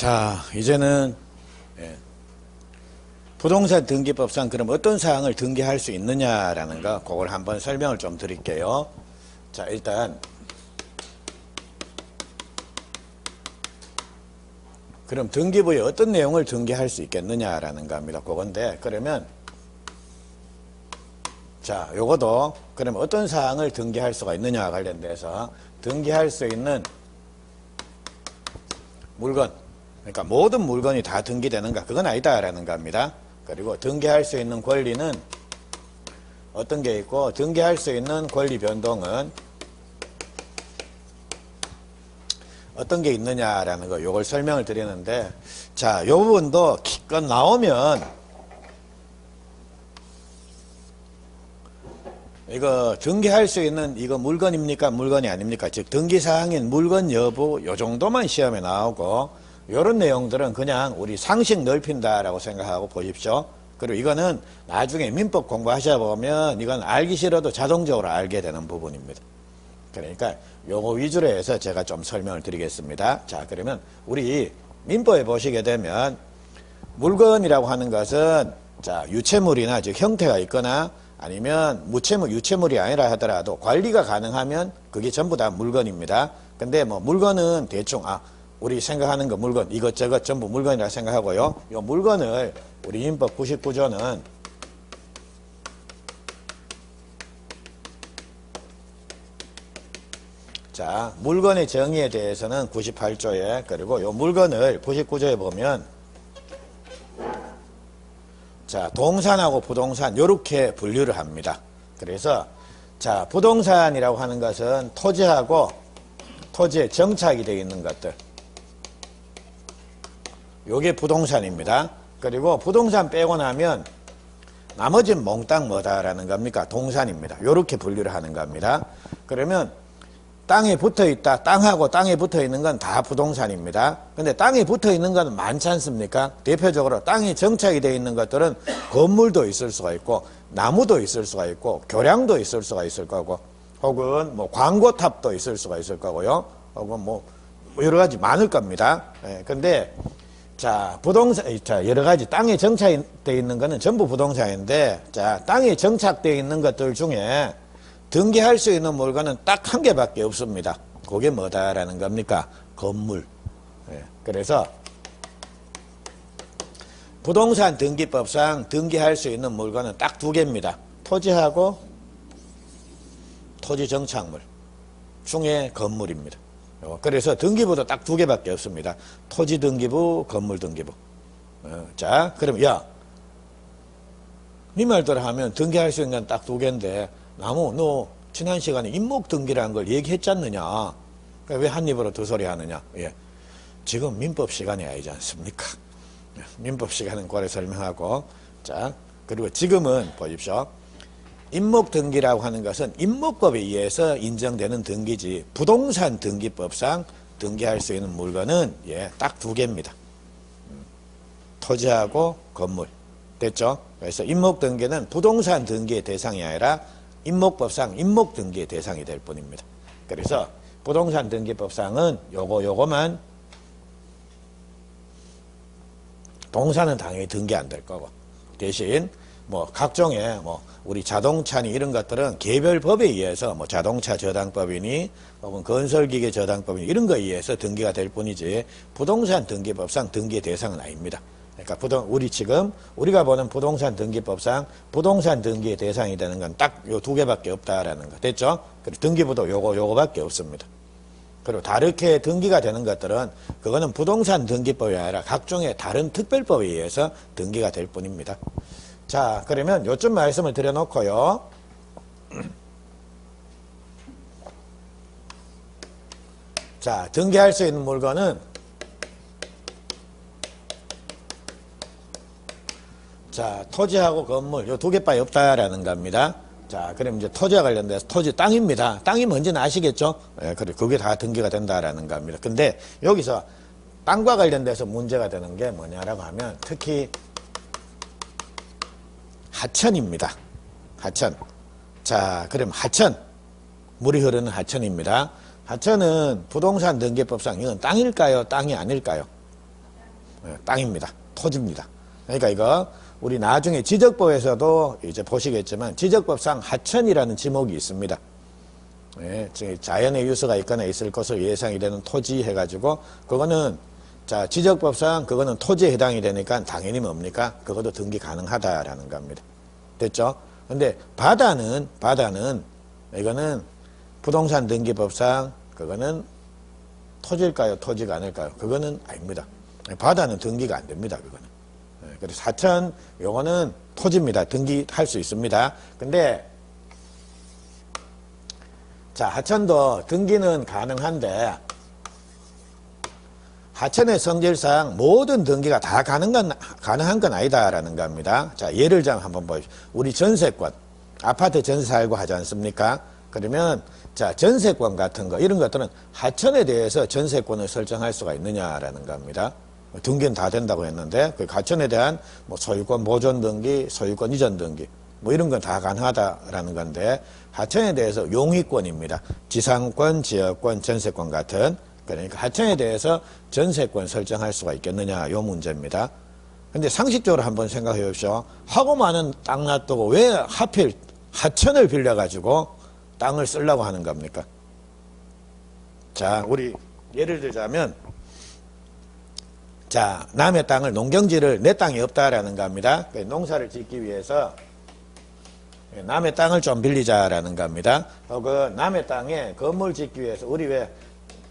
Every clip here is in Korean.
자, 이제는 부동산 등기법상 그럼 어떤 사항을 등기할 수 있느냐라는 거 그걸 한번 설명을 좀 드릴게요. 자, 일단 그럼 등기부에 어떤 내용을 등기할 수 있겠느냐라는 겁니다. 그건데 그러면 자, 요것도 그럼 어떤 사항을 등기할 수가 있느냐와 관련돼서 등기할 수 있는 물건, 그러니까 모든 물건이 다 등기되는가 그건 아니다라는 겁니다. 그리고 등기할 수 있는 권리는 어떤 게 있고 등기할 수 있는 권리 변동은 어떤 게 있느냐라는 거 요걸 설명을 드리는데 자, 요 부분도 기껏 나오면 이거 등기할 수 있는 이거 물건입니까 물건이 아닙니까 즉 등기사항인 물건 여부 요 정도만 시험에 나오고 요런 내용들은 그냥 우리 상식 넓힌다라고 생각하고 보십시오. 그리고 이거는 나중에 민법 공부하셔 보면 이건 알기 싫어도 자동적으로 알게 되는 부분입니다. 그러니까 요거 위주로 해서 제가 좀 설명을 드리겠습니다. 자, 그러면 우리 민법에 보시게 되면 물건이라고 하는 것은 자, 유체물이나 즉 형태가 있거나 아니면 무체물, 유체물이 아니라 하더라도 관리가 가능하면 그게 전부 다 물건입니다. 근데 뭐 물건은 대충 우리 생각하는 거 물건 이것저것 전부 물건이라 생각하고요. 이 물건을 우리 민법 99조는 자, 물건의 정의에 대해서는 98조에 그리고 이 물건을 99조에 보면 자, 동산하고 부동산 요렇게 분류를 합니다. 그래서 자, 부동산이라고 하는 것은 토지하고 토지에 정착이 되어 있는 것들 요게 부동산입니다. 그리고 부동산 빼고 나면 나머지는 몽땅 뭐다라는 겁니까? 동산입니다. 요렇게 분류를 하는 겁니다. 그러면 땅에 붙어 있다. 땅하고 땅에 붙어 있는 건 다 부동산입니다. 근데 땅에 붙어 있는 건 많지 않습니까? 대표적으로 땅에 정착이 되어 있는 것들은 건물도 있을 수가 있고 나무도 있을 수가 있고 교량도 있을 수가 있을 거고 혹은 뭐 광고탑도 있을 수가 있을 거고요. 혹은 뭐 여러 가지 많을 겁니다. 근데 자, 부동산, 자, 여러 가지 땅에 정착되어 있는 거는 전부 부동산인데, 자, 땅에 정착되어 있는 것들 중에 등기할 수 있는 물건은 딱 한 개밖에 없습니다. 그게 뭐다라는 겁니까? 건물. 그래서 부동산 등기법상 등기할 수 있는 물건은 딱 두 개입니다. 토지하고 토지 정착물 중에 건물입니다. 그래서 등기부도 딱 두 개밖에 없습니다. 토지 등기부, 건물 등기부. 자, 그럼 야, 네 말대로 하면 등기할 수 있는 건 딱 두 개인데 너 지난 시간에 임목 등기라는 걸 얘기했지 않느냐? 왜 한 입으로 두 소리 하느냐? 예. 지금 민법 시간이 아니지 않습니까? 민법 시간은 고래 설명하고 자, 그리고 지금은 보십시오. 임목 등기라고 하는 것은 임목법에 의해서 인정되는 등기지 부동산 등기법상 등기할 수 있는 물건은 딱 두 개입니다. 토지하고 건물. 됐죠? 그래서 임목 등기는 부동산 등기의 대상이 아니라 임목법상 임목 등기의 대상이 될 뿐입니다. 그래서 부동산 등기법상은 요거만 동산은 당연히 등기 안 될 거고 대신 뭐 각종의 뭐 우리 자동차니 이런 것들은 개별 법에 의해서 뭐 자동차 저당법이니 혹은 건설기계 저당법이니 이런 거에 의해서 등기가 될 뿐이지 부동산 등기법상 등기의 대상은 아닙니다. 그러니까 우리가 보는 부동산 등기법상 부동산 등기의 대상이 되는 건 딱 요 두 개밖에 없다라는 거 됐죠? 그리고 등기부도 요거밖에 없습니다. 그리고 다르게 등기가 되는 것들은 그거는 부동산 등기법이 아니라 각종의 다른 특별법에 의해서 등기가 될 뿐입니다. 자, 그러면 요점 말씀을 드려놓고요. 자, 등기할 수 있는 물건은 자, 토지하고 건물 요 두 개밖에 없다라는 겁니다. 자, 그럼 이제 토지와 관련돼서 토지 땅입니다. 땅이 뭔지는 아시겠죠? 그래, 그게 다 등기가 된다라는 겁니다. 근데 여기서 땅과 관련돼서 문제가 되는 게 뭐냐라고 하면 특히 하천입니다. 하천. 자, 그럼 하천. 물이 흐르는 하천입니다. 하천은 부동산 등기법상 이건 땅일까요? 땅이 아닐까요? 땅입니다. 토지입니다. 그러니까 이거 우리 나중에 지적법에서도 이제 보시겠지만 지적법상 하천이라는 지목이 있습니다. 예, 자연의 유서가 있거나 있을 것으로 예상이 되는 토지 해가지고 그거는 자 지적법상 그거는 토지에 해당이 되니까 당연히 뭡니까? 그것도 등기 가능하다라는 겁니다. 됐죠? 근데 바다는 이거는 부동산 등기법상 그거는 토지일까요? 토지가 아닐까요? 그거는 아닙니다. 바다는 등기가 안 됩니다. 그거는. 그래서 하천 요거는 토지입니다. 등기할 수 있습니다. 근데 자 하천도 등기는 가능한데 하천의 성질상 모든 등기가 다 가능한 건 아니다라는 겁니다. 자 예를 좀 한번 보십시오. 우리 전세권 아파트 전세 살고 하지 않습니까? 그러면 자 전세권 같은 거 이런 것들은 하천에 대해서 전세권을 설정할 수가 있느냐라는 겁니다. 등기는 다 된다고 했는데 그 하천에 대한 뭐 소유권 보존 등기, 소유권 이전 등기 뭐 이런 건 다 가능하다라는 건데 하천에 대해서 용의권입니다. 지상권, 지역권, 전세권 같은 그러니까 하천에 대해서 전세권 설정할 수가 있겠느냐 요 문제입니다. 근데 상식적으로 한번 생각해 보십시오. 하고 많은 땅 놔두고 왜 하필 하천을 빌려가지고 땅을 쓰려고 하는 겁니까? 자 우리 예를 들자면 자 남의 땅을 농경지를 내 땅이 없다라는 겁니다. 농사를 짓기 위해서 남의 땅을 좀 빌리자라는 겁니다. 그 남의 땅에 건물 짓기 위해서 우리 왜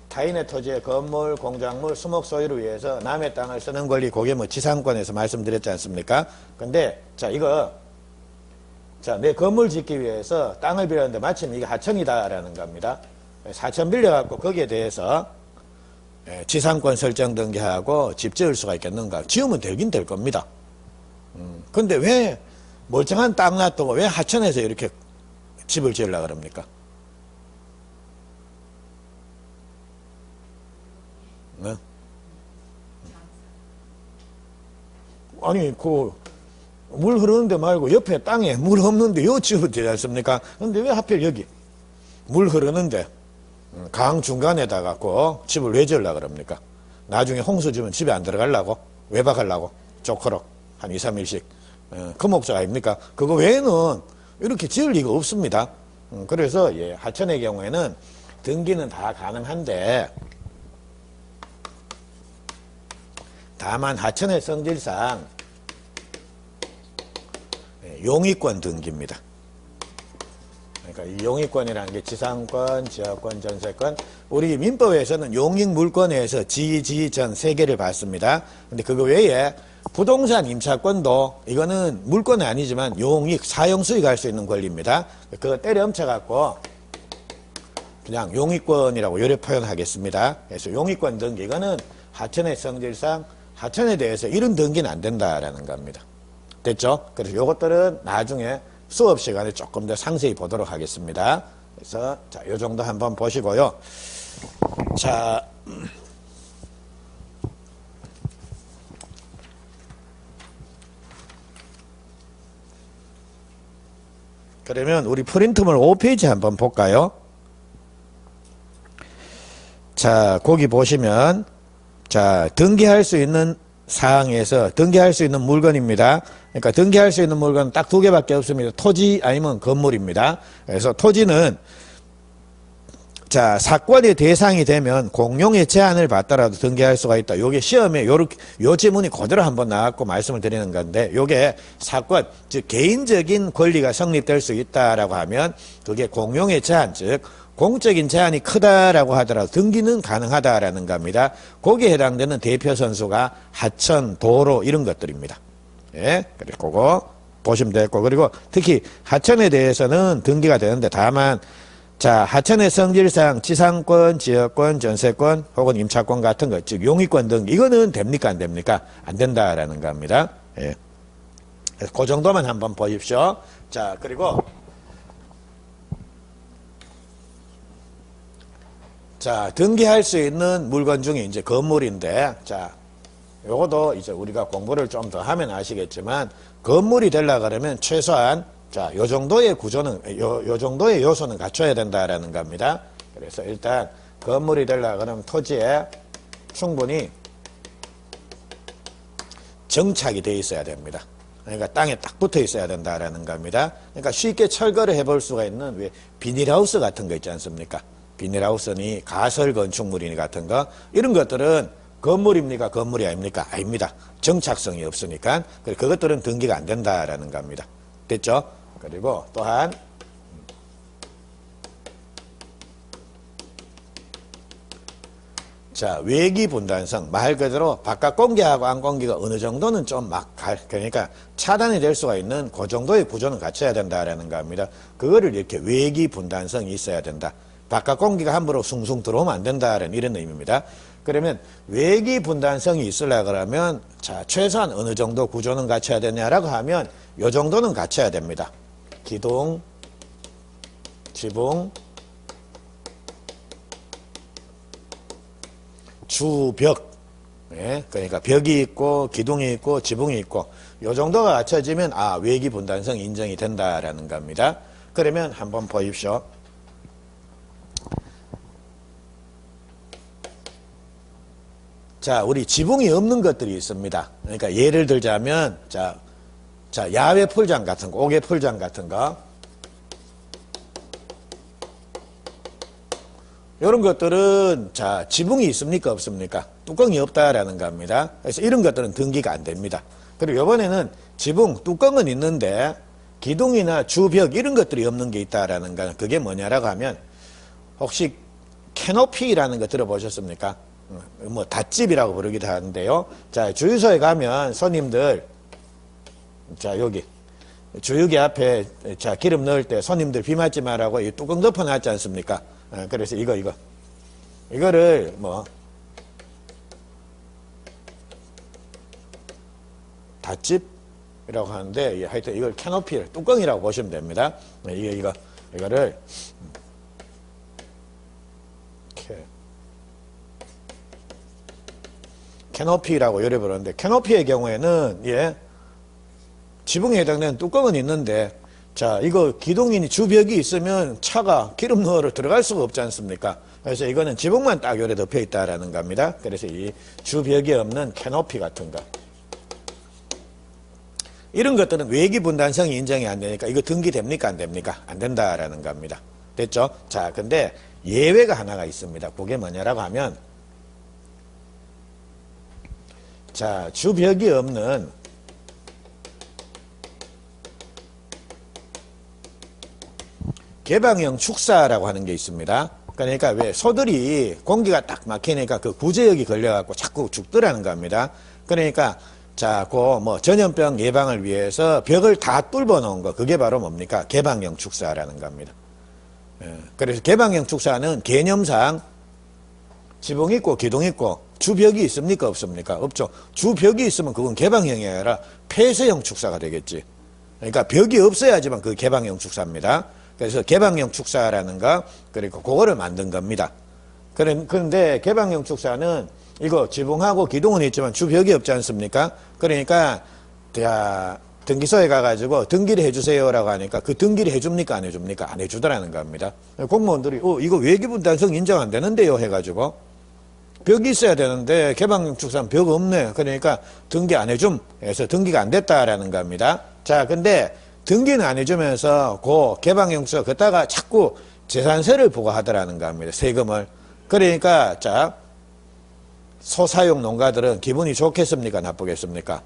타인의 토지에 건물, 공작물, 수목 소유를 위해서 남의 땅을 쓰는 권리 그게 뭐 지상권에서 말씀드렸지 않습니까? 근데 자 이거 자 내 건물 짓기 위해서 땅을 빌렸는데 마침 이게 하천이다라는 겁니다. 하천 빌려갖고 거기에 대해서 지상권 설정 등기하고 집 지을 수가 있겠는가? 지으면 되긴 될 겁니다. 근데 왜 멀쩡한 땅 놔두고 왜 하천에서 이렇게 집을 지으려고 그럽니까? 네? 아니 물 흐르는데 말고 옆에 땅에 물 없는데 요 지으면 되지 않습니까? 근데 왜 하필 여기 물 흐르는데 강 중간에다 갖고 집을 왜 지으려고 그럽니까? 나중에 홍수 지면 집에 안 들어가려고? 외박하려고? 조커로 한 2, 3일씩 그 목적 아닙니까? 그거 외에는 이렇게 지을 리가 없습니다. 그래서 예, 하천의 경우에는 등기는 다 가능한데 다만 하천의 성질상 용의권 등기입니다. 그러니까 이 용의권이라는 게 지상권, 지역권, 전세권 우리 민법에서는 용익물권에서 지, 전 세 개를 받습니다. 근데 그거 외에 부동산 임차권도 이거는 물권은 아니지만 용익, 사용 수익할 수 있는 권리입니다. 그거 때려 훔쳐갖고 그냥 용의권이라고 요래 표현하겠습니다. 그래서 용의권 등기 이거는 하천의 성질상 하천에 대해서 이런 등기는 안 된다라는 겁니다. 됐죠? 그래서 요것들은 나중에 수업 시간에 조금 더 상세히 보도록 하겠습니다. 그래서 자, 요 정도 한번 보시고요. 자, 그러면 우리 프린트물 5페이지 한번 볼까요? 자, 거기 보시면 자, 등기할 수 있는 사항에서 등기할 수 있는 물건입니다. 그러니까 등기할 수 있는 물건은 딱 두 개밖에 없습니다. 토지 아니면 건물입니다. 그래서 토지는 자, 사건의 대상이 되면 공용의 제한을 받더라도 등기할 수가 있다. 요게 시험에 요렇게 요 지문이 그대로 한번 나왔고 말씀을 드리는 건데 요게 사건 즉 개인적인 권리가 성립될 수 있다라고 하면 그게 공용의 제한 즉 공적인 제한이 크다라고 하더라도 등기는 가능하다라는 겁니다. 거기에 해당되는 대표 선수가 하천, 도로 이런 것들입니다. 예, 그리고 그거 보시면 되겠고 그리고 특히 하천에 대해서는 등기가 되는데 다만 자 하천의 성질상 지상권, 지역권, 전세권 혹은 임차권 같은 것 즉 용의권 등기 이거는 됩니까 안 됩니까? 안 된다라는 겁니다. 예, 그래서 그 정도만 한번 보십시오. 자 그리고 자, 등기할 수 있는 물건 중에 이제 건물인데, 자, 요것도 이제 우리가 공부를 좀 더 하면 아시겠지만, 건물이 되려고 그러면 최소한, 자, 요 정도의 구조는, 요 정도의 요소는 갖춰야 된다라는 겁니다. 그래서 일단, 건물이 되려고 그러면 토지에 충분히 정착이 되어 있어야 됩니다. 그러니까 땅에 딱 붙어 있어야 된다라는 겁니다. 그러니까 쉽게 철거를 해볼 수가 있는 왜 비닐하우스 같은 거 있지 않습니까? 비닐하우스니 가설 건축물이니 같은 거 이런 것들은 건물입니까? 건물이 아닙니까? 아닙니다. 정착성이 없으니까 그것들은 등기가 안 된다라는 겁니다. 됐죠? 그리고 또한 자, 외기 분단성 말 그대로 바깥 공기하고 안 공기가 어느 정도는 좀 그러니까 차단이 될 수가 있는 그 정도의 구조는 갖춰야 된다라는 겁니다. 그거를 이렇게 외기 분단성이 있어야 된다. 바깥 공기가 함부로 숭숭 들어오면 안 된다라는 이런 의미입니다. 그러면 외기 분단성이 있으려 그러면 자, 최소한 어느 정도 구조는 갖춰야 되냐라고 하면 요 정도는 갖춰야 됩니다. 기둥, 지붕, 주벽, 예, 그러니까 벽이 있고 기둥이 있고 지붕이 있고 요 정도가 갖춰지면 외기 분단성 인정이 된다라는 겁니다. 그러면 한번 보십시오. 자, 우리 지붕이 없는 것들이 있습니다. 그러니까 예를 들자면 자 야외 풀장 같은 거, 옥외 풀장 같은 거 이런 것들은 자 지붕이 있습니까 없습니까? 뚜껑이 없다라는 겁니다. 그래서 이런 것들은 등기가 안 됩니다. 그리고 이번에는 지붕 뚜껑은 있는데 기둥이나 주벽 이런 것들이 없는 게 있다라는 거 그게 뭐냐라고 하면 혹시 캐노피라는 거 들어보셨습니까? 뭐 닷집이라고 부르기도 하는데요. 자 주유소에 가면 손님들 자 여기 주유기 앞에 자 기름 넣을 때 손님들 비 맞지 말라고 이 뚜껑 덮어놨지 않습니까? 그래서 이거를 뭐 닷집이라고 하는데 하여튼 이걸 캐노피 뚜껑이라고 보시면 됩니다. 이거를 캐노피라고 요래 부르는데 캐노피의 경우에는 지붕에 해당되는 뚜껑은 있는데 자 이거 기둥이니 주벽이 있으면 차가 기름 넣으러 들어갈 수가 없지 않습니까? 그래서 이거는 지붕만 딱 요래 덮여 있다라는 겁니다. 그래서 이 주벽이 없는 캐노피 같은 거 이런 것들은 외기 분단성이 인정이 안 되니까 이거 등기됩니까 안 됩니까? 안 된다라는 겁니다. 됐죠? 자 근데 예외가 하나가 있습니다. 그게 뭐냐라고 하면 자 주벽이 없는 개방형 축사라고 하는 게 있습니다. 그러니까 왜 소들이 공기가 딱 막히니까 그 구제역이 걸려갖고 자꾸 죽더라는 겁니다. 그러니까 자, 뭐 전염병 예방을 위해서 벽을 다 뚫어 놓은 거 그게 바로 뭡니까? 개방형 축사라는 겁니다. 그래서 개방형 축사는 개념상 지붕 있고 기둥 있고 주벽이 있습니까 없습니까? 없죠. 주벽이 있으면 그건 개방형이 아니라 폐쇄형 축사가 되겠지. 그러니까 벽이 없어야지만 그 개방형 축사입니다. 그래서 개방형 축사라는 거 그리고 그거를 만든 겁니다. 그런데 개방형 축사는 이거 지붕하고 기둥은 있지만 주벽이 없지 않습니까? 그러니까 등기소에 가가지고 등기를 해주세요라고 하니까 그 등기를 해줍니까 안 해줍니까? 안 해주더라는 겁니다. 공무원들이 이거 외기분단성 인정 안 되는데요 해가지고 벽이 있어야 되는데 개방형 축사는 벽 없네. 그러니까 등기 안 해줌 해서 등기가 안 됐다라는 겁니다. 자 근데 등기는 안 해주면서 개방형 축사 걷다가 자꾸 재산세를 부과하더라는 겁니다. 세금을. 그러니까 자 소사용 농가들은 기분이 좋겠습니까? 나쁘겠습니까?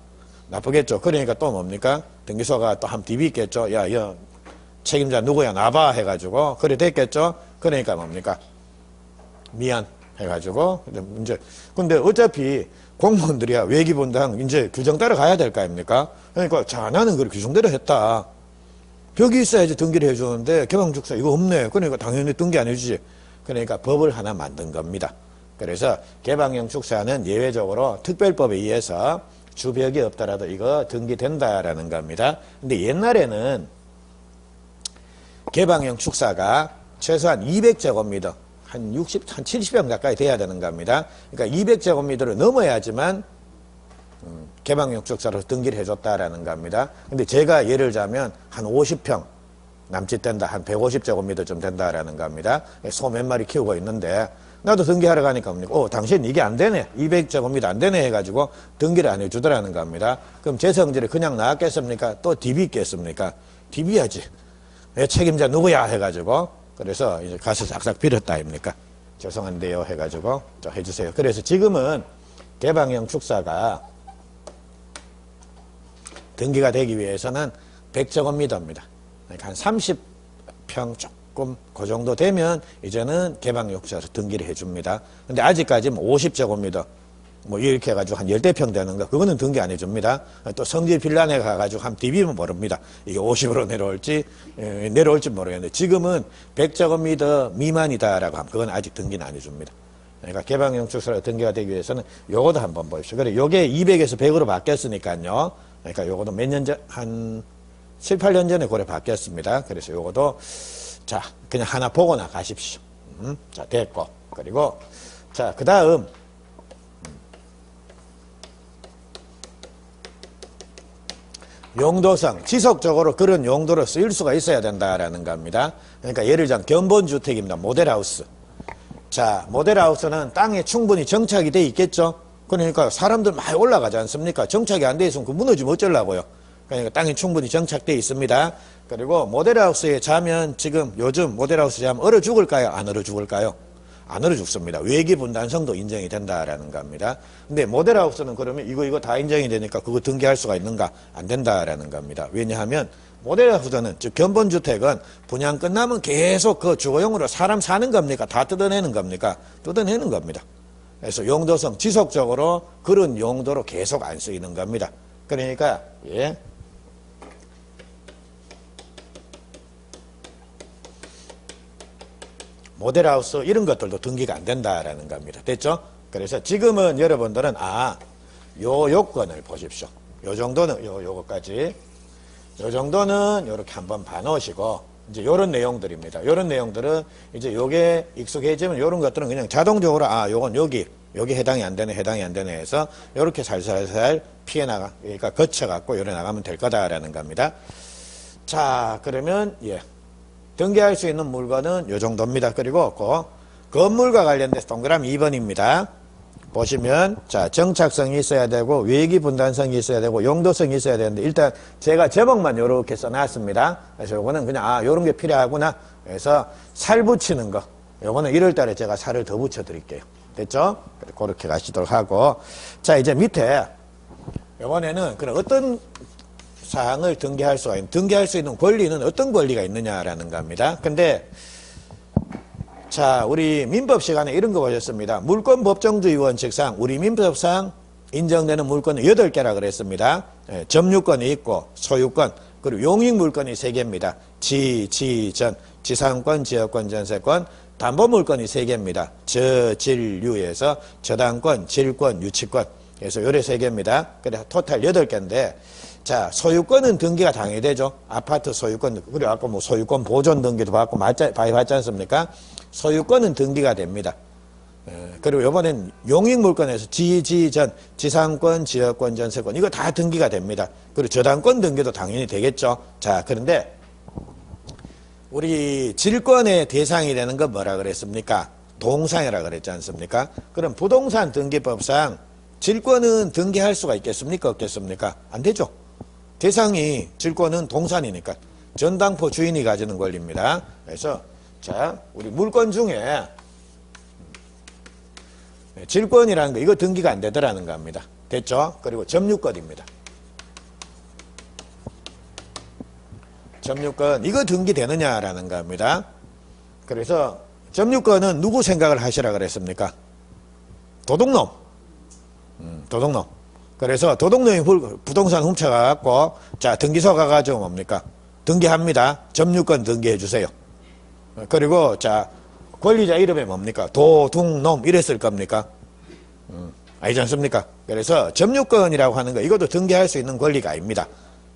나쁘겠죠. 그러니까 또 뭡니까? 등기소가 또 한 DB 있겠죠. 야, 책임자 누구야? 나봐. 해가지고. 그래 됐겠죠. 그러니까 뭡니까? 미안. 해가지고. 근데 어차피 공무원들이야 외기분당 이제 규정 따라 가야 될 거 아닙니까? 그러니까 자, 나는 그 규정대로 했다. 벽이 있어야지 등기를 해주는데 개방축사 이거 없네. 그러니까 당연히 등기 안 해주지. 그러니까 법을 하나 만든 겁니다. 그래서 개방형 축사는 예외적으로 특별법에 의해서 주벽이 없더라도 이거 등기된다라는 겁니다. 근데 옛날에는 개방형 축사가 최소한 200제곱미터 한 70평 가까이 돼야 되는 겁니다. 그러니까 200제곱미터를 넘어야지만 개방형 축사로 등기를 해줬다라는 겁니다. 근데 제가 예를 들자면 한 50평 남짓 된다. 한 150제곱미터 좀 된다라는 겁니다. 소 몇 마리 키우고 있는데 나도 등기하러 가니까 뭡니까? 당신 이게 안 되네. 200제곱미터 안 되네 해가지고 등기를 안 해주더라는 겁니다. 그럼 제 성질이 그냥 나왔겠습니까? 또 DB 있겠습니까? DB야지. 왜 책임자 누구야? 해가지고 그래서 이제 가서 싹싹 빌었다 아닙니까? 죄송한데요 해가지고 좀 해주세요. 그래서 지금은 개방형 축사가 등기가 되기 위해서는 100제곱미터입니다. 그러니까 한 30평 조금 그 정도 되면 이제는 개방형 축사에서 등기를 해줍니다. 근데 아직까지는 50제곱미터 뭐 이렇게 해가지고 한 10대평 되는 거 그거는 등기 안 해줍니다. 또 성질 빌란에 가가지고 한 디비면 모릅니다. 이게 50으로 내려올지 내려올지 모르겠는데 지금은 100제곱미터 미만이다라고 하면 그건 아직 등기는 안 해줍니다. 그러니까 개방형 축사로 등기가 되기 위해서는 요거도 한번 보십시오. 그래 요게 200에서 100으로 바뀌었으니까요. 그러니까 요거도 몇 년 전, 한 7, 8년 전에 고래 바뀌었습니다. 그래서 요거도 자 그냥 하나 보고나 가십시오. 자 됐고 그리고 자 그 다음 용도성, 지속적으로 그런 용도로 쓰일 수가 있어야 된다라는 겁니다. 그러니까 예를 들자면 견본주택입니다. 모델하우스. 자, 모델하우스는 땅에 충분히 정착이 돼 있겠죠? 그러니까 사람들 많이 올라가지 않습니까? 정착이 안 돼 있으면 그 무너지면 어쩌려고요? 그러니까 땅이 충분히 정착돼 있습니다. 그리고 모델하우스에 자면 지금 요즘 모델하우스에 자면 얼어 죽을까요? 안 얼어 죽을까요? 안 얼어 죽습니다. 외기 분단성도 인정이 된다라는 겁니다. 근데 모델하우스는 그러면 이거 다 인정이 되니까 그거 등기할 수가 있는가? 안 된다라는 겁니다. 왜냐하면 모델하우스는 즉 견본주택은 분양 끝나면 계속 그 주거용으로 사람 사는 겁니까? 다 뜯어내는 겁니까? 뜯어내는 겁니다. 그래서 용도성 지속적으로 그런 용도로 계속 안 쓰이는 겁니다. 그러니까 예. 모델하우스 이런 것들도 등기가 안 된다라는 겁니다. 됐죠? 그래서 지금은 여러분들은 요 요건을 보십시오. 요 정도는 요거까지 요 정도는 요렇게 한번 봐놓으시고 이제 요런 내용들입니다. 요런 내용들은 이제 요게 익숙해지면 요런 것들은 그냥 자동적으로 요건 여기 해당이 안 되네 해서 요렇게 살살살 피해 나가 그러니까 거쳐 갖고 요래 나가면 될 거다라는 겁니다. 자, 그러면 예. 등기할 수 있는 물건은 요 정도입니다. 그리고 그 건물과 관련돼서 동그라미 2번입니다. 보시면 자 정착성이 있어야 되고 외기 분단성이 있어야 되고 용도성이 있어야 되는데 일단 제가 제목만 요렇게 써놨습니다. 그래서 요거는 그냥 요런 게 필요하구나. 그래서 살 붙이는 거 요거는 1월 달에 제가 살을 더 붙여 드릴게요. 됐죠? 그렇게 가시도록 하고 자 이제 밑에 요번에는 그럼 어떤 사항을 등기할 수가 있는 등기할 수 있는 권리는 어떤 권리가 있느냐라는 겁니다. 근데 자 우리 민법 시간에 이런 거 보셨습니다. 물권 법정주의 원칙상 우리 민법상 인정되는 물권은 8개라 그랬습니다. 점유권이 있고 소유권 그리고 용익물권이 3개입니다. 전, 지상권, 지역권, 전세권 담보물권이 3개입니다. 질유에서 저당권, 질권, 유치권 그래서 요래 3개입니다. 그래서 토탈 8개인데 자, 소유권은 등기가 당연히 되죠. 아파트 소유권, 그리고 아까 뭐 소유권 보존 등기도 받고, 많이 받지 않습니까? 소유권은 등기가 됩니다. 그리고 이번엔 용익물권에서 전, 지상권, 지역권, 전세권, 이거 다 등기가 됩니다. 그리고 저당권 등기도 당연히 되겠죠. 자, 그런데, 우리 질권의 대상이 되는 건 뭐라 그랬습니까? 동상이라 그랬지 않습니까? 그럼 부동산 등기법상 질권은 등기할 수가 있겠습니까? 없겠습니까? 안 되죠. 대상이 질권은 동산이니까 전당포 주인이 가지는 권리입니다. 그래서 자 우리 물권 중에 질권이라는 거 이거 등기가 안 되더라는 겁니다. 됐죠? 그리고 점유권입니다. 점유권 이거 등기되느냐라는 겁니다. 그래서 점유권은 누구 생각을 하시라 그랬습니까? 도둑놈. 도둑놈. 그래서 도둑놈이 부동산 훔쳐가갖고 자 등기소 가가지고 뭡니까? 등기합니다. 점유권 등기해 주세요. 그리고 자 권리자 이름에 뭡니까? 도둑놈 이랬을 겁니까? 아니지 않습니까? 그래서 점유권이라고 하는 거 이것도 등기할 수 있는 권리가 아닙니다.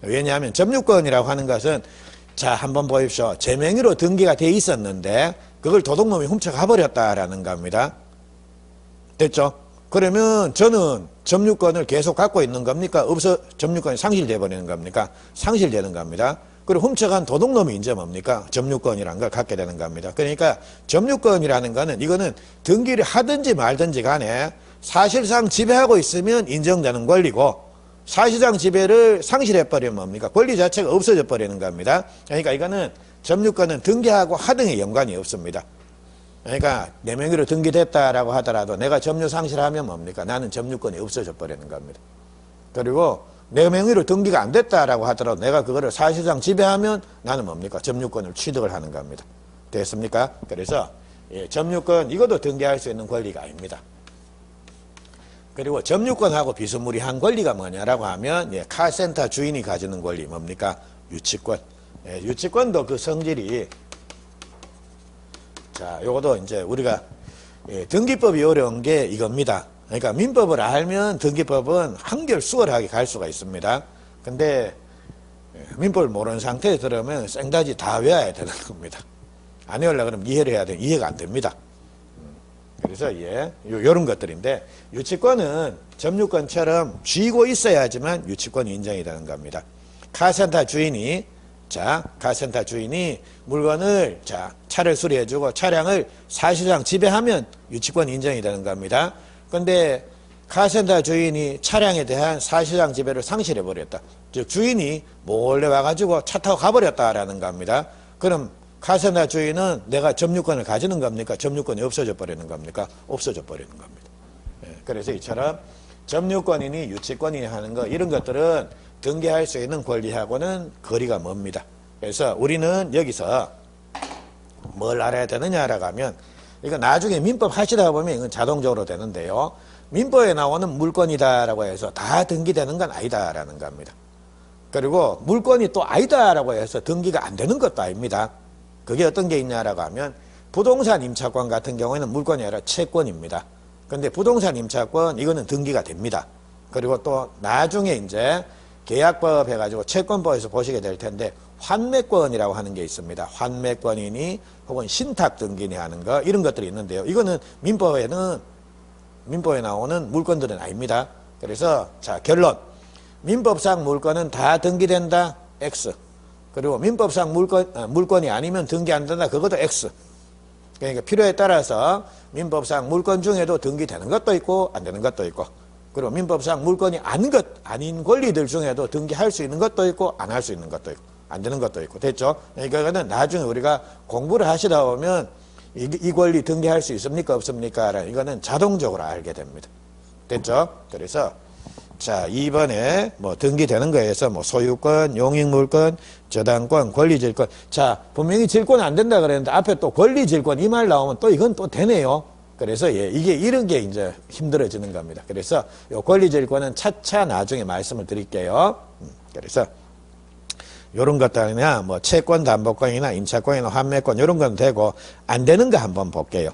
왜냐하면 점유권이라고 하는 것은 자 한번 보십시오. 제 명의로 등기가 돼 있었는데 그걸 도둑놈이 훔쳐가 버렸다라는 겁니다. 됐죠? 그러면 저는 점유권을 계속 갖고 있는 겁니까? 점유권이 상실돼 버리는 겁니까? 상실되는 겁니다. 그리고 훔쳐간 도둑놈이 이제 뭡니까? 점유권이라는 걸 갖게 되는 겁니다. 그러니까 점유권이라는 거는 이거는 등기를 하든지 말든지 간에 사실상 지배하고 있으면 인정되는 권리고 사실상 지배를 상실해버리면 뭡니까? 권리 자체가 없어져 버리는 겁니다. 그러니까 이거는 점유권은 등기하고 하등에 연관이 없습니다. 그러니까 내 명의로 등기됐다라고 하더라도 내가 점유 상실하면 뭡니까? 나는 점유권이 없어져 버리는 겁니다. 그리고 내 명의로 등기가 안 됐다라고 하더라도 내가 그거를 사실상 지배하면 나는 뭡니까? 점유권을 취득을 하는 겁니다. 됐습니까? 그래서 점유권 이것도 등기할 수 있는 권리가 아닙니다. 그리고 점유권하고 비스무리한 권리가 뭐냐라고 하면 카센터 주인이 가지는 권리 뭡니까? 유치권. 유치권도 그 성질이 자, 요것도 이제 우리가 등기법이 어려운 게 이겁니다. 그러니까 민법을 알면 등기법은 한결 수월하게 갈 수가 있습니다. 근데 민법을 모르는 상태에 들으면 생다지 다 외워야 되는 겁니다. 안 외우려고 그러면 이해를 해야 돼. 이해가 안 됩니다. 그래서 요런 것들인데 유치권은 점유권처럼 쥐고 있어야지만 유치권이 인정이 되는 겁니다. 카센터 주인이 카센터 주인이 물건을 차를 수리해주고 차량을 사실상 지배하면 유치권 인정이 되는 겁니다. 근데 카센터 주인이 차량에 대한 사실상 지배를 상실해버렸다. 즉 주인이 몰래 와가지고 차 타고 가버렸다라는 겁니다. 그럼 카센터 주인은 내가 점유권을 가지는 겁니까? 점유권이 없어져 버리는 겁니까? 없어져 버리는 겁니다. 그래서 이처럼 점유권이니 유치권이니 하는 거 이런 것들은 등기할 수 있는 권리하고는 거리가 멉니다. 그래서 우리는 여기서 뭘 알아야 되느냐라고 하면 이거 나중에 민법 하시다 보면 이건 자동적으로 되는데요. 민법에 나오는 물건이다라고 해서 다 등기되는 건 아니다라는 겁니다. 그리고 물건이 또 아니다라고 해서 등기가 안 되는 것도 아닙니다. 그게 어떤 게 있냐라고 하면 부동산 임차권 같은 경우에는 물건이 아니라 채권입니다. 근데 부동산 임차권 이거는 등기가 됩니다. 그리고 또 나중에 이제 계약법 해가지고 채권법에서 보시게 될 텐데 환매권이라고 하는 게 있습니다. 환매권이니 혹은 신탁 등기니 하는 거 이런 것들이 있는데요. 이거는 민법에 나오는 물건들은 아닙니다. 그래서 결론 민법상 물건은 다 등기된다 X 그리고 민법상 물건이 아니면 등기 안 된다 그것도 X. 그러니까 필요에 따라서 민법상 물건 중에도 등기되는 것도 있고 안 되는 것도 있고 그리고 민법상 물건이 아닌 권리들 중에도 등기할 수 있는 것도 있고 안 할 수 있는 것도 있고 안 되는 것도 있고 됐죠? 그러니까 이거는 나중에 우리가 공부를 하시다 보면 이 권리 등기할 수 있습니까 없습니까? 이거는 자동적으로 알게 됩니다. 됐죠? 그래서 2번에 등기되는 거에서 소유권, 용익물권, 저당권, 권리질권. 분명히 질권 안 된다 그랬는데 앞에 또 권리질권 이 말 나오면 또 이건 또 되네요. 그래서 이게 이런 게 이제 힘들어지는 겁니다. 그래서 요 권리질권은 차차 나중에 말씀을 드릴게요. 그래서 요런 것들이나 채권 담보권이나 임차권이나 환매권 요런 건 되고 안 되는 거 한번 볼게요.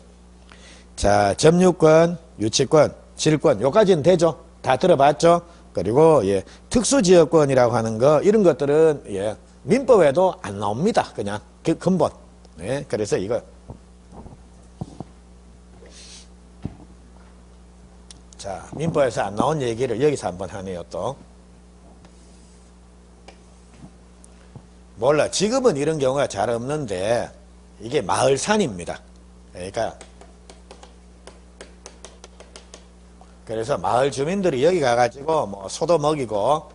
점유권, 유치권, 질권 요까지는 되죠. 다 들어봤죠? 그리고 특수지역권이라고 하는 거 이런 것들은 민법에도 안 나옵니다. 그냥 근본. 그래서 이거 민법에서 안 나온 얘기를 여기서 한번 하네요. 또 몰라 지금은 이런 경우가 잘 없는데 이게 마을산입니다. 그러니까 그래서 마을 주민들이 여기 가가지고 소도 먹이고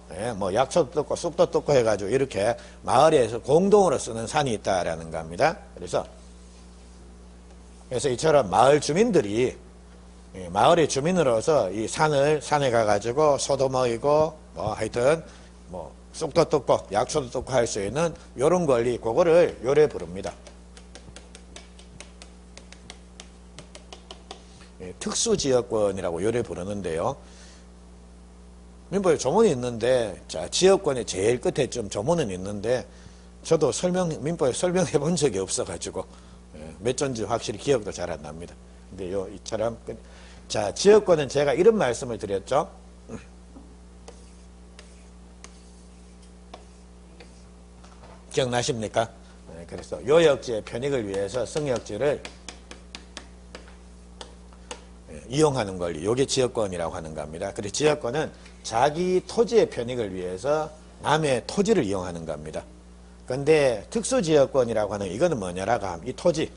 약초도 뜯고 쑥도 뜯고 해가지고 이렇게 마을에서 공동으로 쓰는 산이 있다라는 겁니다. 그래서 이처럼 마을 주민들이 마을의 주민으로서 이 산에 가가지고 소도 먹이고 하여튼 쑥도 뜯고 약초도 뜯고 할 수 있는 요런 권리 그거를 요래 부릅니다. 특수지역권이라고 요래 부르는데요. 민법에 조문이 있는데 지역권의 제일 끝에 좀 조문은 있는데 저도 민법에 설명해 본 적이 없어가지고 몇 전지 확실히 기억도 잘 안 납니다. 근데 이처럼 지역권은 제가 이런 말씀을 드렸죠. 기억나십니까? 그래서 요역지의 편익을 위해서 승역지를 이용하는 권리, 요게 지역권이라고 하는 겁니다. 그래서 지역권은 자기 토지의 편익을 위해서 남의 토지를 이용하는 겁니다. 근데 특수지역권이라고 하는 이거는 뭐냐라고 하면 이 토지,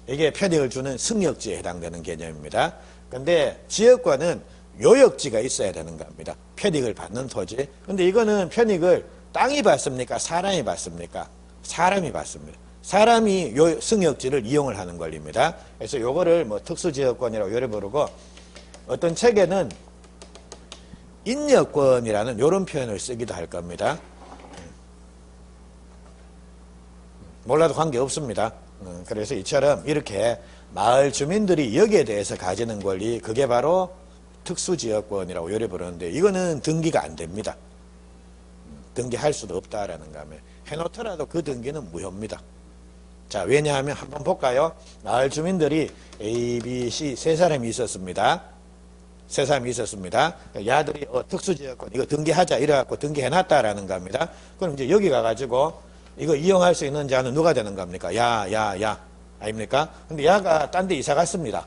이게 편익을 주는 승역지에 해당되는 개념입니다. 근데 지역권은 요역지가 있어야 되는 겁니다. 편익을 받는 토지. 근데 이거는 편익을 땅이 받습니까? 사람이 받습니까? 사람이 받습니다. 사람이 요 승역지를 이용을 하는 권리입니다. 그래서 요거를 뭐 특수지역권이라고 요래 부르고, 어떤 책에는 인여권이라는 요런 표현을 쓰기도 할 겁니다. 몰라도 관계없습니다. 그래서 이처럼 이렇게 마을 주민들이 여기에 대해서 가지는 권리, 그게 바로 특수지역권이라고 요래 부르는데, 이거는 등기가 안 됩니다. 등기할 수도 없다라는 거면 해놓더라도 그 등기는 무효입니다. 자, 왜냐하면 한번 볼까요? 마을 주민들이 A, B, C 세 사람이 있었습니다. 세 사람이 있었습니다. 야들이 특수지역권 이거 등기하자 이래갖고 등기해놨다라는 겁니다. 그럼 이제 여기 가가지고 이거 이용할 수 있는 자는 누가 되는 겁니까? 야 아닙니까? 근데 야가 딴 데 이사 갔습니다.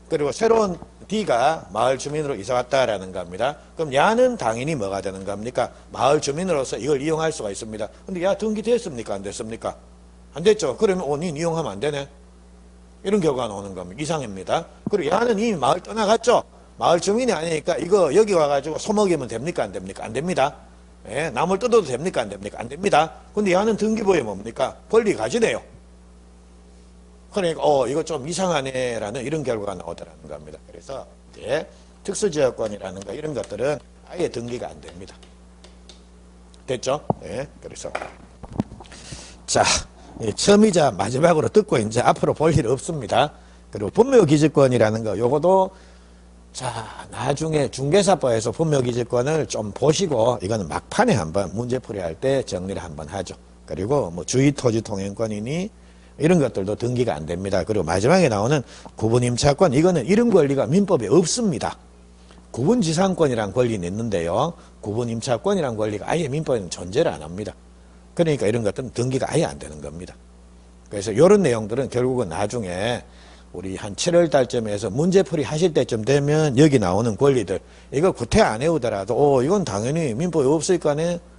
그리고 새로운 D가 마을 주민으로 이사 왔다라는 겁니다. 그럼 야는 당연히 뭐가 되는 겁니까? 마을 주민으로서 이걸 이용할 수가 있습니다. 근데 야 등기됐습니까? 안 됐습니까? 안 됐죠. 그러면 니 이용하면 안 되네. 이런 경우가 나오는 겁니다. 이상입니다. 그리고 야는 이미 마을 떠나갔죠. 마을 주민이 아니니까 이거 여기 와가지고 소먹이면 됩니까? 안 됩니까? 안 됩니다. 예, 나물 뜯어도 됩니까? 안 됩니까? 안 됩니다. 근데 야는 등기부에 뭡니까? 권리 가지네요. 그러니까 이거 좀 이상하네라는 이런 결과가 나오더라는 겁니다. 그래서 이제 특수지역권이라는 거 이런 것들은 아예 등기가 안 됩니다. 됐죠? 예, 그래서 자, 처음이자 마지막으로 듣고 이제 앞으로 볼 일 없습니다. 그리고 분묘기지권이라는 거 요거도 자 나중에 중개사법에서 분묘기지권을 좀 보시고 이거는 막판에 한번 문제풀이할 때 정리를 한번 하죠. 그리고 뭐 주의토지통행권이니 이런 것들도 등기가 안 됩니다. 그리고 마지막에 나오는 구분임차권, 이거는 이런 권리가 민법에 없습니다. 구분지상권이라는 권리는 있는데요. 구분임차권이라는 권리가 아예 민법에는 존재를 안 합니다. 그러니까 이런 것들은 등기가 아예 안 되는 겁니다. 그래서 이런 내용들은 결국은 나중에 우리 한 7월 달쯤에 해서 문제풀이 하실 때쯤 되면 여기 나오는 권리들, 이거 구태 안 해오더라도 이건 당연히 민법에 없으니까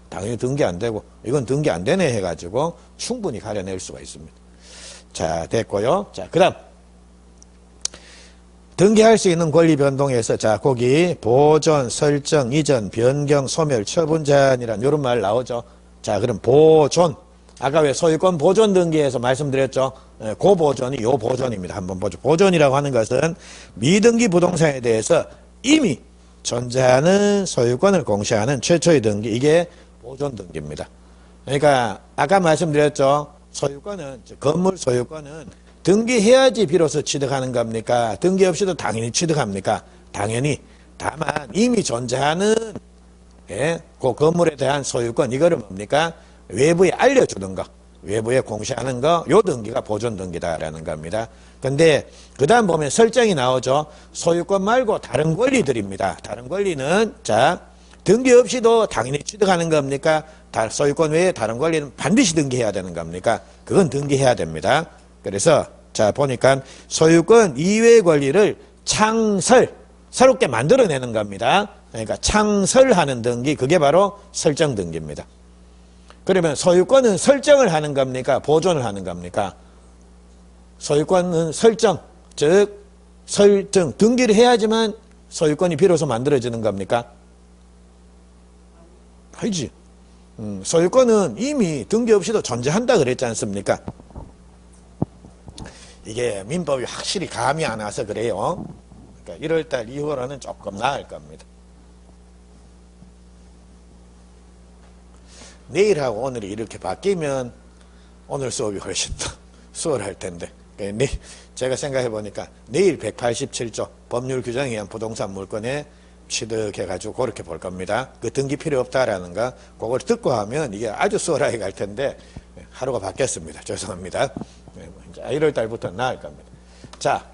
당연히 등기 안 되고 이건 등기 안 되네 해가지고 충분히 가려낼 수가 있습니다. 자, 됐고요. 자, 그 다음 등기할 수 있는 권리 변동에서 자 거기 보존, 설정, 이전, 변경, 소멸, 처분 제한이란 이런 말 나오죠. 자, 그럼 보존, 아까 왜 소유권 보존 등기에서 말씀드렸죠. 그 보존이 요 보존입니다. 한번 보죠. 보존이라고 하는 것은 미등기 부동산에 대해서 이미 존재하는 소유권을 공시하는 최초의 등기, 이게 보존 등기입니다. 그러니까 아까 말씀드렸죠. 소유권은, 건물 소유권은 등기해야지 비로소 취득하는 겁니까? 등기 없이도 당연히 취득합니까? 당연히. 다만 이미 존재하는 그 건물에 대한 소유권, 이거를 뭡니까? 외부에 알려주는 거, 외부에 공시하는 거, 요 등기가 보존 등기다라는 겁니다. 근데 그 다음 보면 설정이 나오죠. 소유권 말고 다른 권리들입니다. 다른 권리는 자 등기 없이도 당연히 취득하는 겁니까? 소유권 외에 다른 권리는 반드시 등기해야 되는 겁니까? 그건 등기해야 됩니다. 그래서 자 보니까 소유권 이외의 권리를 새롭게 만들어내는 겁니다. 그러니까 창설하는 등기, 그게 바로 설정 등기입니다. 그러면 소유권은 설정을 하는 겁니까? 보존을 하는 겁니까? 소유권은 설정, 즉 설정, 등기를 해야지만 소유권이 비로소 만들어지는 겁니까? 아니지. 소유권은 이미 등기 없이도 존재한다 그랬지 않습니까? 이게 민법이 확실히 감이 안 와서 그래요. 그러니까 1월달 이후로는 조금 나을 겁니다. 내일하고 오늘이 이렇게 바뀌면 오늘 수업이 훨씬 더 수월할 텐데, 제가 생각해 보니까 내일 187조 법률 규정에 의한 부동산 물권에 취득해가지고 그렇게 볼 겁니다. 그 등기 필요 없다라는 거, 그걸 듣고 하면 이게 아주 수월하게 갈 텐데 하루가 바뀌었습니다. 죄송합니다. 1월 달부터 나을 겁니다. 자,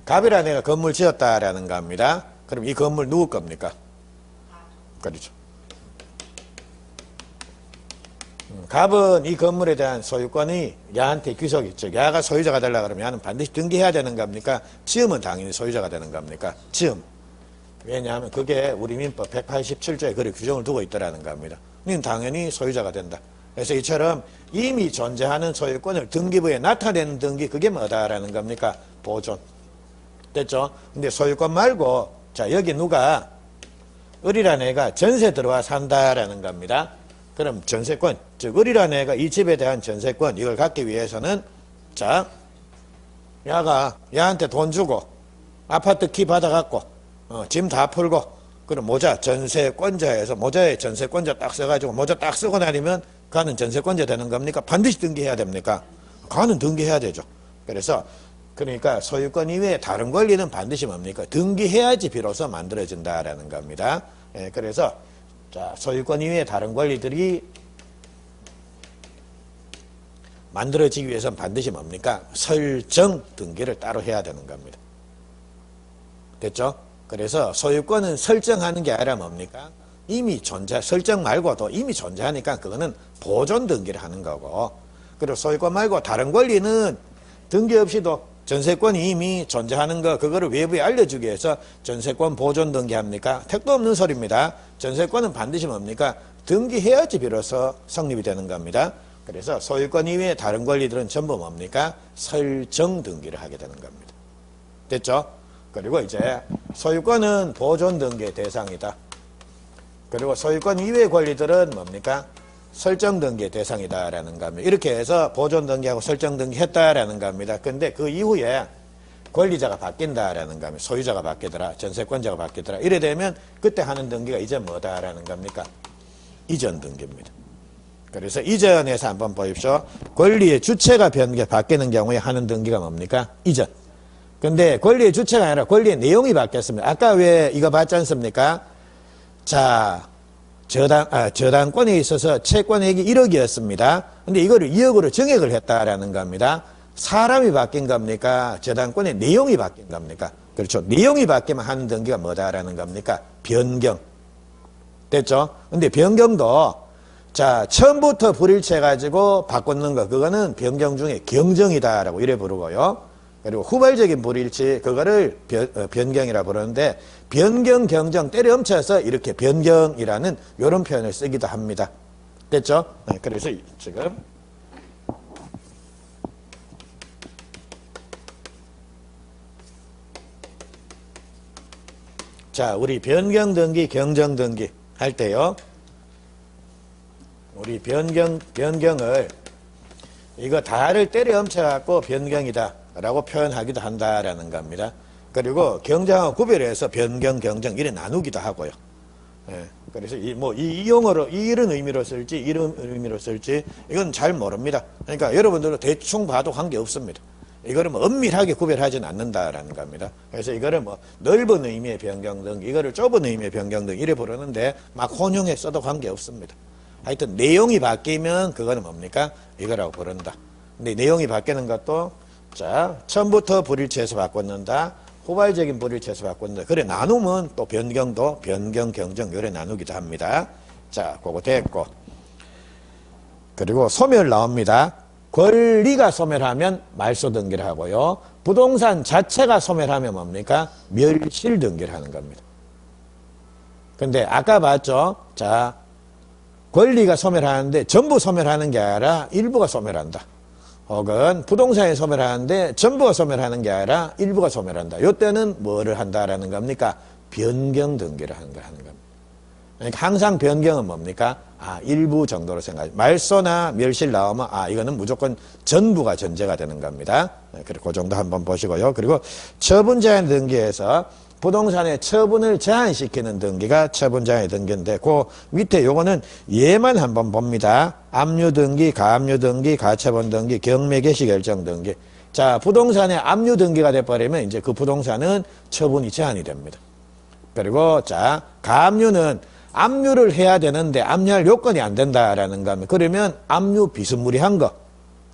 갑이라 내가 건물 지었다라는 겁니다. 그럼 이 건물 누구 겁니까? 그렇죠. 갑은 이 건물에 대한 소유권이 야한테 귀속이 있죠. 야가 소유자가 되려고 그러면 야는 반드시 등기해야 되는 겁니까? 지음은 당연히 소유자가 되는 겁니까? 지음. 왜냐하면 그게 우리 민법 187조에 그렇게 규정을 두고 있더라는 겁니다. 는 당연히 소유자가 된다. 그래서 이처럼 이미 존재하는 소유권을 등기부에 나타내는 등기, 그게 뭐다라는 겁니까? 보존. 됐죠? 근데 소유권 말고, 자, 여기 누가, 을이라는 애가 전세 들어와 산다라는 겁니다. 그럼 전세권, 즉, 을이라는 애가 이 집에 대한 전세권, 이걸 갖기 위해서는, 자, 야한테 돈 주고, 아파트 키 받아갖고, 짐 다 풀고, 그럼 모자, 전세권자에서 모자에 전세권자 딱 써가지고, 모자 딱 쓰고 나면, 가는 전세권자 되는 겁니까? 반드시 등기해야 됩니까? 가는 등기해야 되죠. 그래서 그러니까 소유권 이외에 다른 권리는 반드시 뭡니까? 등기해야지 비로소 만들어진다라는 겁니다. 예, 그래서 자, 소유권 이외에 다른 권리들이 만들어지기 위해서는 반드시 뭡니까? 설정 등기를 따로 해야 되는 겁니다. 됐죠? 그래서 소유권은 설정하는 게 아니라 뭡니까? 이미 설정 말고도 이미 존재하니까 그거는 보존 등기를 하는 거고, 그리고 소유권 말고 다른 권리는 등기 없이도 전세권이 이미 존재하는 거, 그거를 외부에 알려주기 위해서 전세권 보존 등기합니까? 택도 없는 소리입니다. 전세권은 반드시 뭡니까? 등기해야지 비로소 성립이 되는 겁니다. 그래서 소유권 이외의 다른 권리들은 전부 뭡니까? 설정 등기를 하게 되는 겁니다. 됐죠? 그리고 이제 소유권은 보존 등기의 대상이다. 그리고 소유권 이외의 권리들은 뭡니까? 설정 등기의 대상이다라는 겁니다. 이렇게 해서 보존 등기하고 설정 등기 했다라는 겁니다. 근데 그 이후에 권리자가 바뀐다라는 겁니다. 소유자가 바뀌더라, 전세권자가 바뀌더라. 이래 되면 그때 하는 등기가 이제 뭐다라는 겁니까? 이전 등기입니다. 그래서 이전에서 한번 보십시오. 권리의 주체가 바뀌는 경우에 하는 등기가 뭡니까? 이전. 근데 권리의 주체가 아니라 권리의 내용이 바뀌었습니다. 아까 왜 이거 봤지 않습니까? 자, 저당권에 있어서 채권액이 1억이었습니다. 근데 이거를 2억으로 증액을 했다라는 겁니다. 사람이 바뀐 겁니까? 저당권의 내용이 바뀐 겁니까? 그렇죠. 내용이 바뀌면 하는 등기가 뭐다라는 겁니까? 변경. 됐죠? 근데 변경도, 자, 처음부터 불일치 해가지고 바꾸는 거, 그거는 변경 중에 경정이다라고 이래 부르고요. 그리고 후발적인 불일치, 그거를 변경이라 부르는데, 변경, 경정 때려 엄쳐서 이렇게 변경이라는 이런 표현을 쓰기도 합니다. 됐죠? 네, 그래서 지금 자, 우리 변경 등기, 경정 등기 할 때요. 우리 변경을 이거 다를 때려 엄쳐갖고 변경이다 라고 표현하기도 한다라는 겁니다. 그리고 경정하고 구별해서 변경, 경정 이래 나누기도 하고요. 예, 그래서 이 용어로 이런 의미로 쓸지 이런 의미로 쓸지 이건 잘 모릅니다. 그러니까 여러분들도 대충 봐도 관계 없습니다. 이거를 엄밀하게 구별하지는 않는다라는 겁니다. 그래서 이거를 넓은 의미의 변경 등, 이거를 좁은 의미의 변경 등 이래 부르는데 막 혼용해 써도 관계 없습니다. 하여튼 내용이 바뀌면 그거는 뭡니까? 이거라고 부른다. 근데 내용이 바뀌는 것도 자, 처음부터 불일치해서 바꿨는다. 후발적인 불일치해서 바꿨는다. 그래 나누면 또 변경도 변경, 경정 요래 나누기도 합니다. 자, 그거 됐고. 그리고 소멸 나옵니다. 권리가 소멸하면 말소 등기를 하고요. 부동산 자체가 소멸하면 뭡니까? 멸실 등기를 하는 겁니다. 근데 아까 봤죠? 자, 권리가 소멸하는데 전부 소멸하는 게 아니라 일부가 소멸한다. 혹은 부동산이 소멸하는데 전부가 소멸하는 게 아니라 일부가 소멸한다. 이때는 뭐를 한다라는 겁니까? 변경 등기를 하는 겁니다. 그러니까 항상 변경은 뭡니까? 일부 정도로 생각하죠. 말소나 멸실 나오면 이거는 무조건 전부가 전제가 되는 겁니다. 그리고 그 정도 한번 보시고요. 그리고 처분 제한 등기에서 부동산의 처분을 제한시키는 등기가 처분 제한의 등기인데 그 밑에 요거는 얘만 한번 봅니다. 압류 등기, 가압류 등기, 가처분 등기, 경매 개시 결정 등기. 자, 부동산의 압류 등기가 돼버리면 이제 그 부동산은 처분이 제한이 됩니다. 그리고 자, 가압류는 압류를 해야 되는데 압류할 요건이 안 된다라는 겁니다. 그러면 압류 비스무리한 거,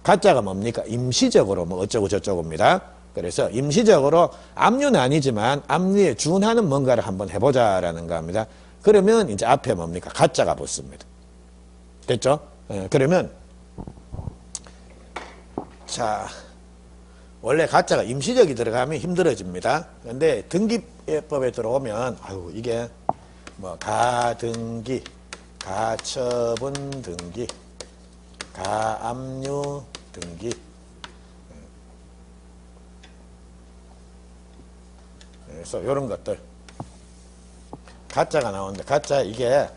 가짜가 뭡니까? 임시적으로 어쩌고 저쩌고입니다. 그래서 임시적으로 압류는 아니지만 압류에 준하는 뭔가를 한번 해보자라는 겁니다. 그러면 이제 앞에 뭡니까? 가짜가 붙습니다. 됐죠? 그러면 자, 원래 가짜가 임시적이 들어가면 힘들어집니다. 근데 등기법에 들어오면 아유 이게 뭐 가등기, 가처분 등기, 가압류 등기 그래서 이런 것들 가짜가 나오는데 가짜 이게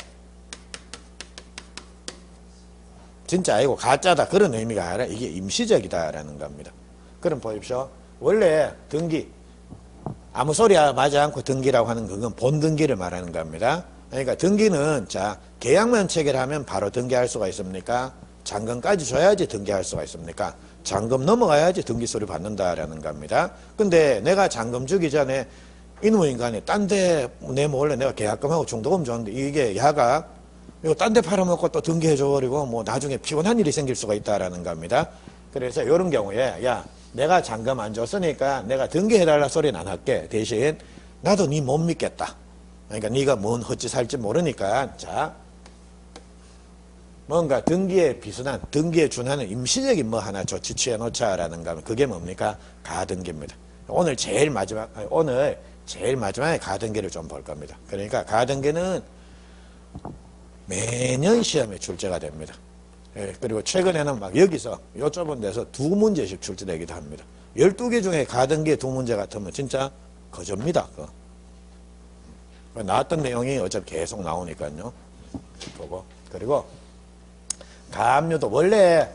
진짜 아니고 가짜다 그런 의미가 아니라 이게 임시적이다라는 겁니다. 그럼 보십시오. 원래 등기 아무 소리 하지 않고 등기라고 하는 그건 본등기를 말하는 겁니다. 그러니까 등기는 자 계약만 체결하면 바로 등기할 수가 있습니까? 잔금까지 줘야지 등기할 수가 있습니까? 잔금 넘어가야지 등기 서류 받는다라는 겁니다. 근데 내가 잔금 주기 전에 이놈 인간이 딴 데 내 몰래 내가 계약금하고 중도금 줬는데 이게 야가 이거 딴 데 팔아먹고 또 등기해줘버리고 뭐 나중에 피곤한 일이 생길 수가 있다라는 겁니다. 그래서 이런 경우에 야 내가 잔금 안 줬으니까 내가 등기해달라 소리는 안 할게. 대신 나도 니 못 믿겠다. 그러니까 네가 뭔 헛짓 살지 모르니까 자 뭔가 등기에 비슷한 등기에 준하는 임시적인 뭐 하나 조치 취해 놓자라는 거 그게 뭡니까? 가등기입니다. 오늘 제일 마지막에 가등기를 좀 볼 겁니다. 그러니까 가등기는 매년 시험에 출제가 됩니다. 예, 그리고 최근에는 막 여기서 요 좁은 데서 2문제씩 출제되기도 합니다. 12개 중에 가등기에 2문제 같으면 진짜 거저입니다. 나왔던 내용이 어차피 계속 나오니까요. 보고. 그리고 가압류도 원래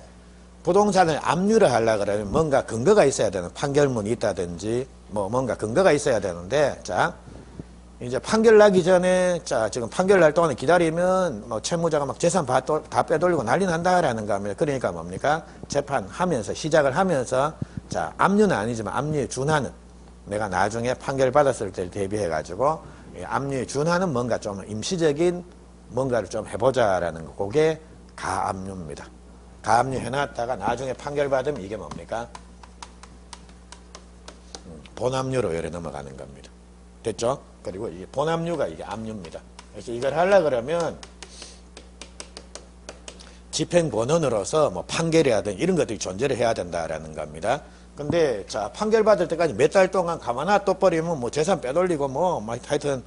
부동산을 압류를 하려고 그러면 뭔가 근거가 있어야 되는 판결문이 있다든지 뭐 뭔가 근거가 있어야 되는데 자 이제 판결 나기 전에 자 지금 판결 날 동안에 기다리면 뭐 채무자가 막 재산 다 빼돌리고 난리 난다라는 겁니다. 그러니까 뭡니까? 재판하면서 시작을 하면서 자 압류는 아니지만 압류에 준하는 내가 나중에 판결 받았을 때를 대비해 가지고 압류에 준하는 뭔가 좀 임시적인 뭔가를 좀 해보자라는 거 그게 가압류입니다. 가압류 해놨다가 나중에 판결 받으면 이게 뭡니까? 본압류로 열에 넘어가는 겁니다. 됐죠? 그리고 이 본압류가 이게 압류입니다. 그래서 이걸 하려 그러면 집행본원으로서 뭐 판결이라든 이런 것들이 존재를 해야 된다라는 겁니다. 근데 자 판결 받을 때까지 몇 달 동안 가만 놔둬버리면 뭐 재산 빼돌리고 뭐 하여튼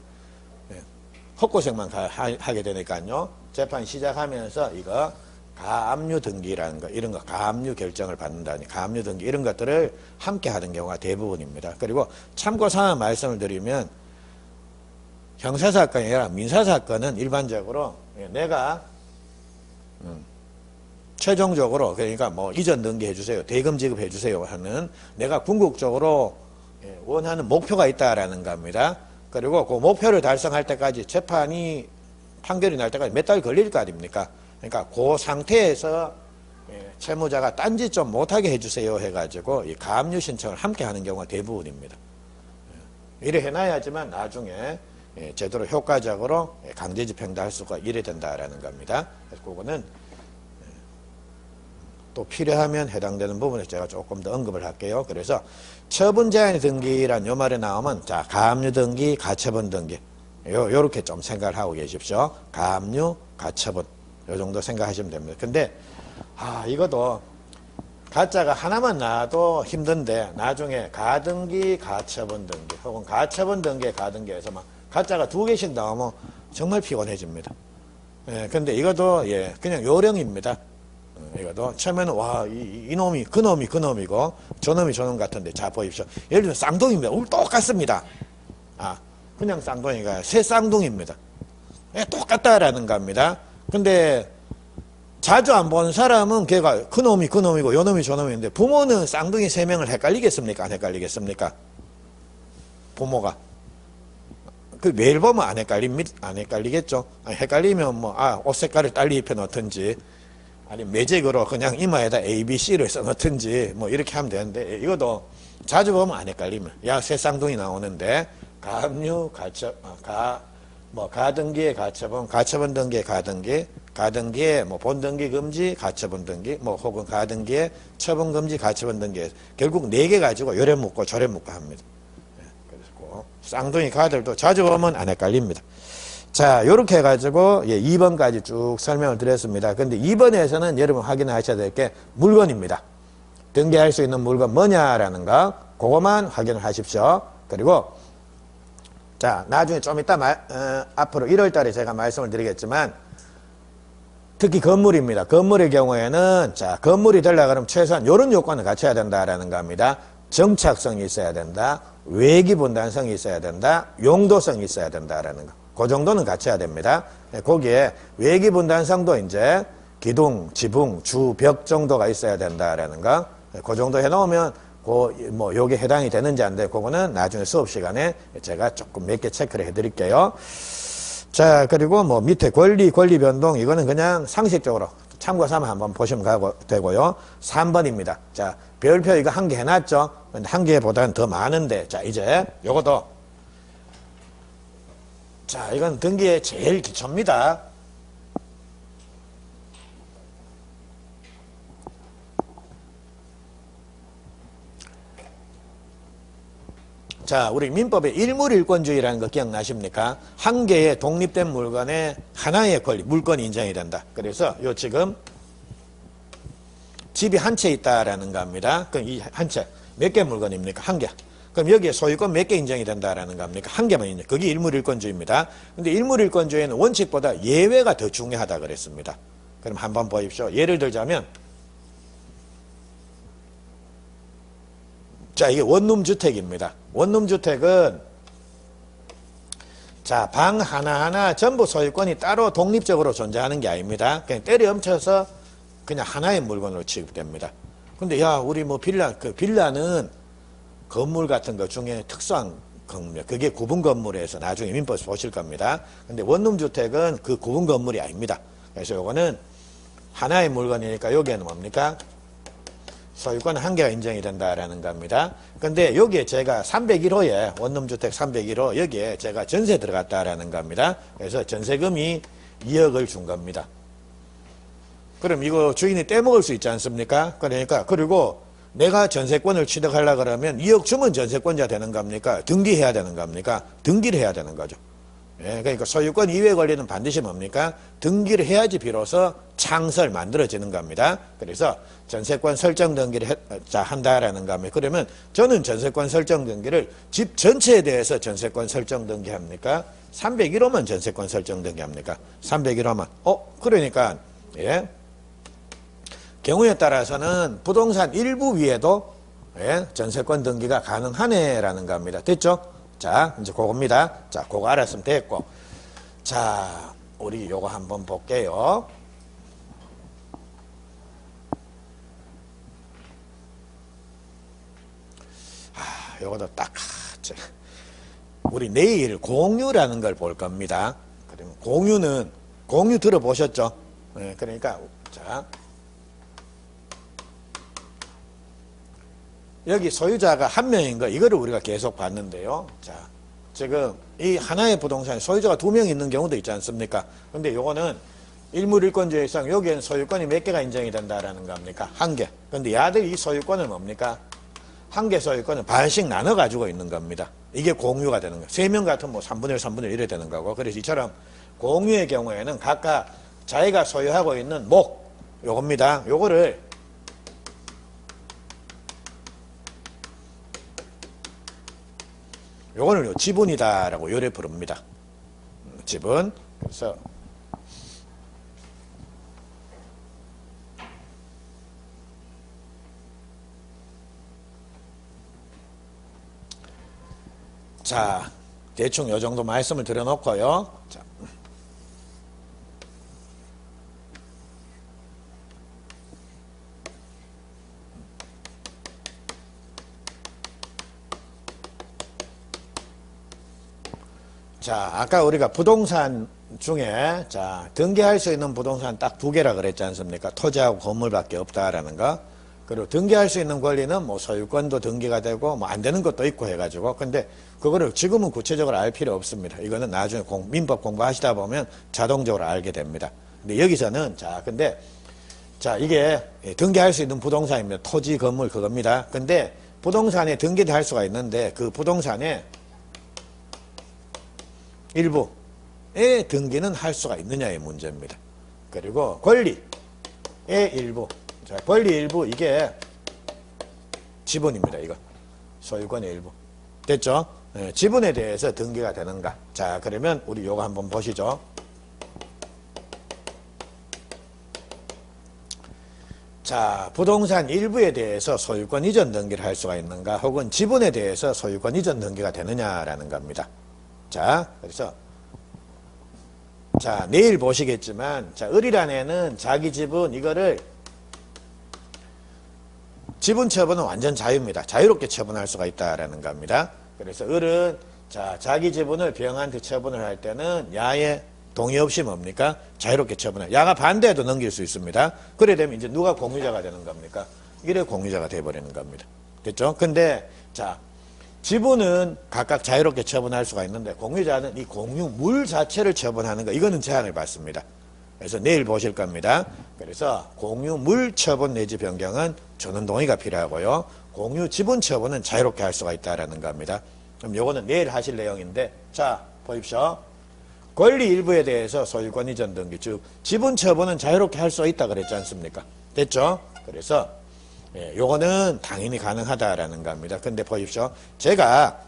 헛고생만 하게 되니까요. 재판 시작하면서 이거 가압류 등기라는 거 이런 거 가압류 결정을 받는다니 가압류 등기 이런 것들을 함께 하는 경우가 대부분입니다. 그리고 참고사항 말씀을 드리면 형사사건이 아니라 민사사건은 일반적으로 내가 최종적으로 그러니까 뭐 이전 등기해 주세요 대금 지급해 주세요 하는 내가 궁극적으로 원하는 목표가 있다라는 겁니다. 그리고 그 목표를 달성할 때까지 재판이 판결이 날 때까지 몇 달 걸릴 거 아닙니까? 그러니까 그 상태에서 채무자가 딴짓 좀 못하게 해주세요 해가지고 이 가압류 신청을 함께 하는 경우가 대부분입니다. 이래 해놔야지만 나중에 제대로 효과적으로 강제 집행도 할 수가 이래 된다라는 겁니다. 그래서 그거는 또 필요하면 해당되는 부분에 제가 조금 더 언급을 할게요. 그래서 처분 제한 등기란 요 말에 나오면 자 가압류 등기, 가처분 등기 요렇게 좀 생각을 하고 계십시오. 가압류, 가처분 요 정도 생각하시면 됩니다. 근데 이것도 가짜가 하나만 나와도 힘든데 나중에 가등기, 가처분 등기 혹은 가처분 등기, 가등기에서 막 가짜가 2개씩 나오면 정말 피곤해집니다. 근데 이것도 그냥 요령입니다. 이것도 처음에는 와 이놈이 그놈이고 저놈이 저놈 같은데 자 보십시오. 예를 들면 쌍둥이입니다. 똑같습니다. 그냥 쌍둥이가 새 쌍둥이입니다. 똑같다라는 겁니다. 근데 자주 안 보는 사람은 걔가 그놈이 그놈이고 요놈이 저놈인데 부모는 쌍둥이 3명을 헷갈리겠습니까? 안 헷갈리겠습니까? 부모가 그 매일 보면 안 헷갈리겠죠? 헷갈리면 뭐 옷 색깔을 딸리 입혀 놓든지 아니면 매직으로 그냥 이마에다 A, B, C를 써 놓든지 뭐 이렇게 하면 되는데 이것도 자주 보면 안 헷갈리면 새 쌍둥이 나오는데 가압류, 가등기의 가처분, 가처분 등기의 가등기, 가등기의 뭐 본등기 금지, 가처분 등기, 뭐 혹은 가등기의 처분 금지, 가처분 등기 결국 4개 가지고 요래 묶고 저래 묶고 합니다. 그래서 쌍둥이 가들도 자주 보면 안 헷갈립니다. 자, 요렇게 해가지고 2번까지 쭉 설명을 드렸습니다. 근데 2번에서는 여러분 확인하셔야 될 게 물건입니다. 등기할 수 있는 물건 뭐냐라는 거 그것만 확인을 하십시오. 그리고 자 나중에 좀 이따 앞으로 1월 달에 제가 말씀을 드리겠지만 특히 건물입니다. 건물의 경우에는 자 건물이 되려고 그러면 최소한 이런 요건을 갖춰야 된다라는 겁니다. 정착성이 있어야 된다. 외기 분단성이 있어야 된다. 용도성이 있어야 된다라는 거. 그 정도는 갖춰야 됩니다. 거기에 외기 분단성도 이제 기둥, 지붕, 주, 벽 정도가 있어야 된다라는 거. 그 정도 해놓으면 뭐 요게 해당이 되는지 안 돼. 그거는 나중에 수업 시간에 제가 조금 몇 개 체크를 해드릴게요. 자 그리고 뭐 밑에 권리 변동 이거는 그냥 상식적으로 참고 삼아 한번 보시면 되고요. 3번입니다. 자 별표 이거 한 개 해놨죠. 근데 한 개보다는 더 많은데 자 이제 요것도 자 이건 등기의 제일 기초입니다. 자, 우리 민법의 일물일권주의라는 거 기억나십니까? 한 개의 독립된 물건에 하나의 권리, 물건이 인정이 된다. 그래서 요 지금 집이 한 채 있다라는 겁니다. 그럼 이 한 채, 몇 개 물건입니까? 한 개. 그럼 여기에 소유권 몇 개 인정이 된다라는 겁니까? 한 개만 인정. 그게 일물일권주의입니다. 근데 일물일권주의는 원칙보다 예외가 더 중요하다 그랬습니다. 그럼 한번 보십시오. 예를 들자면 자, 이게 원룸주택입니다. 원룸주택은 자, 방 하나하나 전부 소유권이 따로 독립적으로 존재하는 게 아닙니다. 그냥 때려 엎쳐서 그냥 하나의 물건으로 취급됩니다. 근데 야, 우리 뭐 빌라는 건물 같은 것 중에 특수한 건물, 그게 구분 건물에서 나중에 민법에서 보실 겁니다. 근데 원룸주택은 그 구분 건물이 아닙니다. 그래서 요거는 하나의 물건이니까 여기에는 뭡니까? 소유권은 한 개가 인정이 된다라는 겁니다. 근데 여기에 제가 301호에 원룸주택 301호 여기에 제가 전세 들어갔다라는 겁니다. 그래서 전세금이 2억을 준 겁니다. 그럼 이거 주인이 떼먹을 수 있지 않습니까? 그러니까 그리고 내가 전세권을 취득하려고 그러면 2억 주면 전세권자 되는 겁니까? 등기해야 되는 겁니까? 등기를 해야 되는 거죠. 예, 그러니까 소유권 이외의 권리는 반드시 뭡니까? 등기를 해야지 비로소 창설 만들어지는 겁니다. 그래서 전세권 설정 등기를 한다라는 겁니다. 그러면 저는 전세권 설정 등기를 집 전체에 대해서 전세권 설정 등기 합니까? 301호만 전세권 설정 등기 합니까? 301호만. 그러니까 예. 경우에 따라서는 부동산 일부 위에도 예, 전세권 등기가 가능하네라는 겁니다. 됐죠? 자, 이제 그겁니다. 자, 그거 알았으면 됐고. 자, 우리 요거 한번 볼게요. 요것도 딱, 우리 내일 공유라는 걸 볼 겁니다. 그러면 공유 들어보셨죠? 네, 그러니까, 자. 여기 소유자가 한 명인 거, 이거를 우리가 계속 봤는데요. 자, 지금 이 하나의 부동산에 소유자가 2명 있는 경우도 있지 않습니까? 근데 요거는 일물일권주의상 여기에는 소유권이 몇 개가 인정이 된다라는 겁니까? 한 개. 근데 야들 이 소유권은 뭡니까? 한 개 소유권을 반씩 나눠 가지고 있는 겁니다. 이게 공유가 되는 거예요. 3명 같으면 뭐 3분의 1, 3분의 1 이래 되는 거고. 그래서 이처럼 공유의 경우에는 각각 자기가 소유하고 있는 목, 요겁니다. 요거를 요거는 지분이다라고 요래 부릅니다. 지분. 그래서 자, 대충 요 정도 말씀을 드려놓고요. 자. 자, 아까 우리가 부동산 중에 자, 등기할 수 있는 부동산 딱 2개라 그랬지 않습니까? 토지하고 건물밖에 없다라는 거. 그리고 등기할 수 있는 권리는 뭐 소유권도 등기가 되고 뭐 안 되는 것도 있고 해가지고. 근데 그거를 지금은 구체적으로 알 필요 없습니다. 이거는 나중에 민법 공부하시다 보면 자동적으로 알게 됩니다. 근데 여기서는 자, 이게 등기할 수 있는 부동산입니다. 토지, 건물 그겁니다. 근데 부동산에 등기도 할 수가 있는데 그 부동산에 일부의 등기는 할 수가 있느냐의 문제입니다. 그리고 권리의 일부. 자, 권리 일부 이게 지분입니다. 이거 소유권의 일부. 됐죠? 예, 지분에 대해서 등기가 되는가. 자, 그러면 우리 요거 한번 보시죠. 자, 부동산 일부에 대해서 소유권 이전 등기를 할 수가 있는가, 혹은 지분에 대해서 소유권 이전 등기가 되느냐라는 겁니다. 자, 그래서 자, 내일 보시겠지만, 자, 을이란에는 자기 지분 이거를 지분 처분은 완전 자유입니다. 자유롭게 처분할 수가 있다라는 겁니다. 그래서 을은 자, 자기 지분을 병한테 처분을 할 때는 야의 동의 없이 뭡니까? 자유롭게 처분해. 야가 반대해도 넘길 수 있습니다. 그래 되면 이제 누가 공유자가 되는 겁니까? 이래 공유자가 돼버리는 겁니다. 됐죠? 근데 자, 지분은 각각 자유롭게 처분할 수가 있는데 공유자는 이 공유물 자체를 처분하는 거, 이거는 제한을 받습니다. 그래서 내일 보실 겁니다. 그래서 공유물 처분 내지 변경은 전원 동의가 필요하고요. 공유 지분 처분은 자유롭게 할 수가 있다라는 겁니다. 그럼 요거는 내일 하실 내용인데, 자, 보십시오. 권리 일부에 대해서 소유권 이전 등기, 즉 지분 처분은 자유롭게 할 수 있다 그랬지 않습니까? 됐죠? 그래서 예, 요거는 당연히 가능하다라는 겁니다. 근데 보십시오. 제가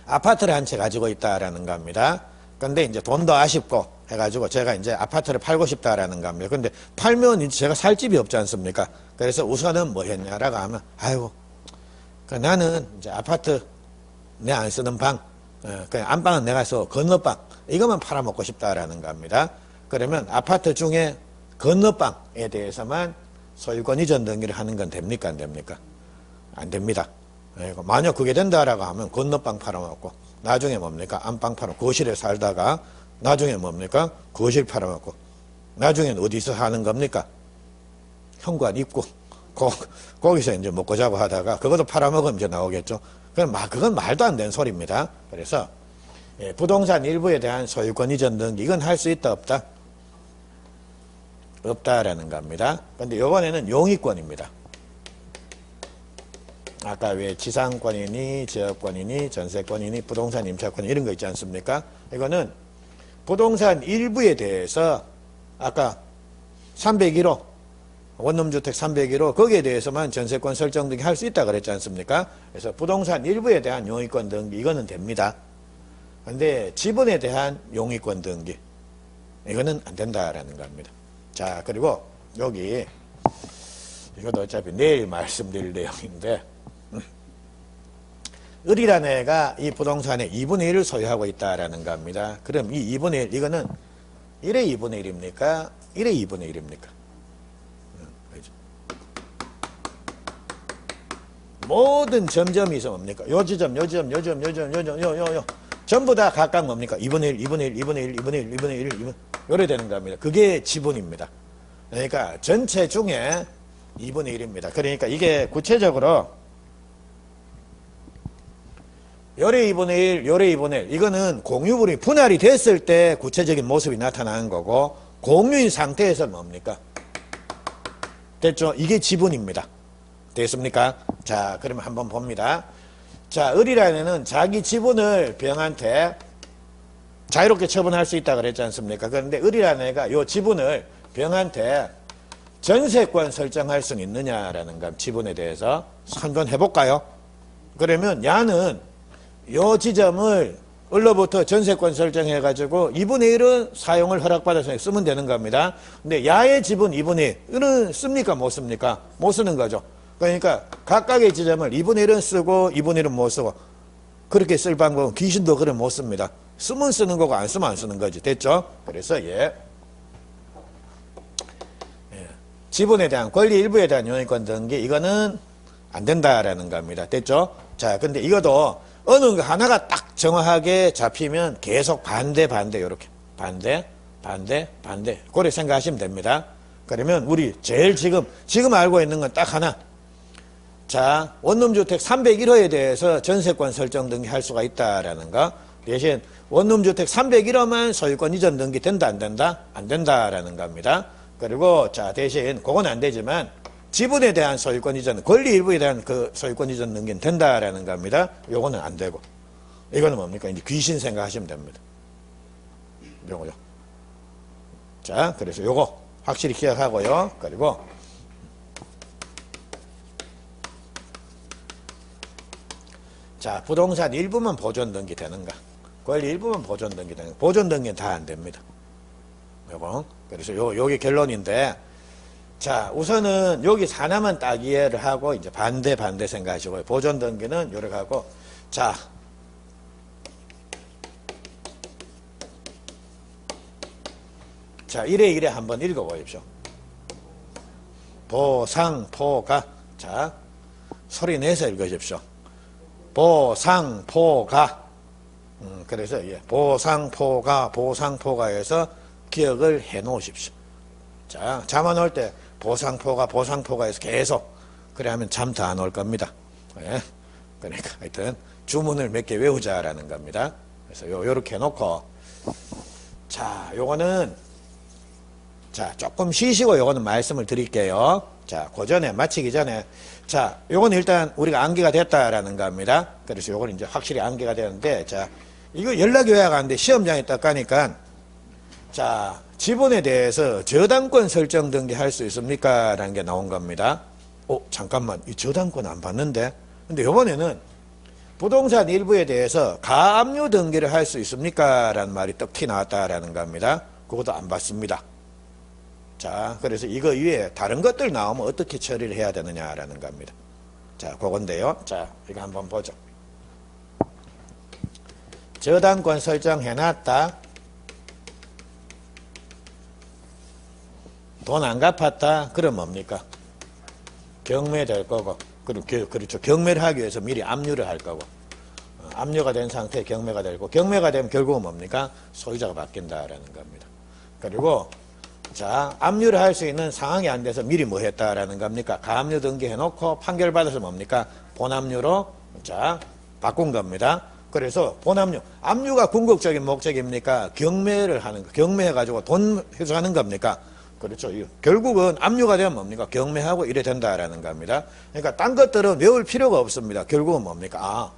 아파트를 한 채 가지고 있다라는 겁니다. 근데 이제 돈도 아쉽고 해가지고 제가 이제 아파트를 팔고 싶다라는 겁니다. 근데 팔면 이제 제가 살 집이 없지 않습니까? 그래서 우선은 뭐 했냐라고 하면, 아이고, 나는 이제 아파트 내 안 쓰는 방, 그냥 안방은 내가 써, 건너방, 이것만 팔아먹고 싶다라는 겁니다. 그러면 아파트 중에 건너방에 대해서만 소유권 이전 등기를 하는 건 됩니까? 안 됩니까? 안 됩니다. 만약 그게 된다라고 하면 건너방 팔아먹고, 나중에 뭡니까? 안방 팔아먹고, 거실에 살다가 나중에 뭡니까? 거실 팔아먹고, 나중엔 어디서 하는 겁니까? 현관 입구, 거기서 이제 먹고 자고 하다가 그것도 팔아먹으면 이제 나오겠죠. 그건 말도 안 되는 소리입니다. 그래서 예, 부동산 일부에 대한 소유권 이전 등기, 이건 할 수 있다 없다? 없다라는 겁니다. 근데 이번에는 용의권입니다. 아까 왜 지상권이니 지역권이니 전세권이니 부동산 임차권 이런 거 있지 않습니까? 이거는 부동산 일부에 대해서 아까 301호 원룸주택 301호 거기에 대해서만 전세권 설정 등기 할 수 있다 그랬지 않습니까? 그래서 부동산 일부에 대한 용의권 등기 이거는 됩니다. 근데 지분에 대한 용의권 등기 이거는 안 된다라는 겁니다. 자, 그리고 여기 이것도 어차피 내일 말씀드릴 내용인데, 을이라는 애가 이 부동산의 2분의 1을 소유하고 있다라는 겁니다. 그럼 이 2분의 1, 이거는 1의 2분의 1입니까? 1의 2분의 1입니까? 모든 점점이 있어 뭡니까? 요 지점, 요 지점, 요 지점, 요 지점, 요 전부 다 각각 뭡니까? 2분의 1, 2분의 1, 2분의 1, 2분의 1, 2분의 1, 2분의 1, 요래 되는 겁니다. 그게 지분입니다. 그러니까 전체 중에 2분의 1입니다. 그러니까 이게 구체적으로 요래 2분의 1, 요래 2분의 1, 이거는 공유물이 분할이 됐을 때 구체적인 모습이 나타나는 거고, 공유인 상태에서 뭡니까? 됐죠? 이게 지분입니다. 됐습니까? 자, 그러면 한번 봅니다. 자, 을이라는 애는 자기 지분을 병한테 자유롭게 처분할 수 있다 그랬지 않습니까? 그런데 을이라는 애가 이 지분을 병한테 전세권 설정할 수는 있느냐라는 것, 지분에 대해서 한번 해볼까요? 그러면 야는 이 지점을 을로부터 전세권 설정해가지고 2분의 1은 사용을 허락받아서 쓰면 되는 겁니다. 근데 야의 지분 2분의 1은 씁니까? 못 씁니까? 못 쓰는 거죠. 그러니까 각각의 지점을 2분의 1은 쓰고 2분의 1은 못 쓰고, 그렇게 쓸 방법은 귀신도 그래 못 씁니다. 쓰면 쓰는 거고 안 쓰면 안 쓰는 거지. 됐죠? 그래서 지분에 대한 권리 일부에 대한 용의권 등기, 이거는 안 된다라는 겁니다. 됐죠? 자, 근데 이것도 어느 거 하나가 딱 정확하게 잡히면 계속 반대 요렇게 반대 그렇게 생각하시면 됩니다. 그러면 우리 제일 지금 알고 있는 건 딱 하나. 자, 원룸주택 301호에 대해서 전세권 설정 등기 할 수가 있다라는 거. 대신 원룸주택 301호만 소유권 이전 등기 된다 안 된다? 안 된다라는 겁니다. 그리고 자, 대신 그건 안 되지만 지분에 대한 소유권 이전, 권리 일부에 대한 그 소유권 이전 등기는 된다라는 겁니다. 요거는 안 되고. 이거는 뭡니까? 이제 귀신 생각하시면 됩니다. 요거요. 자, 그래서 요거 확실히 기억하고요. 그리고 자, 부동산 일부만 보존 등기 되는가? 권리 일부만 보존 등기 되는가? 보존 등기는 다 안 됩니다. 요거. 그래서 요게 결론인데, 자, 우선은 여기 하나만 딱 이해를 하고, 이제 반대 생각하시고요. 보존 등기는 요렇게 하고, 자, 이래 한번 읽어보십시오. 보상포가. 자, 소리 내서 읽으십시오. 보상포가. 그래서, 예, 보상포가에서 기억을 해 놓으십시오. 자, 잠 안 올 때 보상포가에서 계속, 그래 하면 잠 더 안 올 겁니다. 예? 그러니까, 하여튼, 주문을 몇 개 외우자라는 겁니다. 그래서 요렇게 해놓고, 자, 요거는, 자, 조금 쉬시고 요거는 말씀을 드릴게요. 자, 그 전에, 마치기 전에, 자, 요거는 일단 우리가 암기가 됐다라는 겁니다. 그래서 요거는 이제 확실히 암기가 되는데, 자, 이거 연락이 왜 안 돼? 시험장에 딱 가니까, 자, 지분에 대해서 저당권 설정 등기 할 수 있습니까? 라는 게 나온 겁니다. 잠깐만, 이 저당권 안 봤는데? 근데 요번에는 부동산 일부에 대해서 가압류 등기를 할 수 있습니까? 라는 말이 떡 튀 나왔다라는 겁니다. 그것도 안 봤습니다. 자, 그래서 이거 위에 다른 것들 나오면 어떻게 처리를 해야 되느냐라는 겁니다. 자, 그건데요. 자, 이거 한번 보죠. 저당권 설정해놨다. 돈 안 갚았다. 그럼 뭡니까? 경매될 거고. 그렇죠. 경매를 하기 위해서 미리 압류를 할 거고. 압류가 된 상태에 경매가 되고, 경매가 되면 결국은 뭡니까? 소유자가 바뀐다라는 겁니다. 그리고 자, 압류를 할 수 있는 상황이 안 돼서 미리 뭐 했다라는 겁니까? 가압류 등기해놓고 판결받아서 뭡니까? 본압류로 자 바꾼 겁니다. 그래서 본압류, 압류가 궁극적인 목적입니까? 경매를 하는 거, 경매해가지고 돈 회수하는 겁니까? 그렇죠. 결국은 압류가 되면 뭡니까? 경매하고 이래 된다라는 겁니다. 그러니까 딴 것들은 외울 필요가 없습니다. 결국은 뭡니까?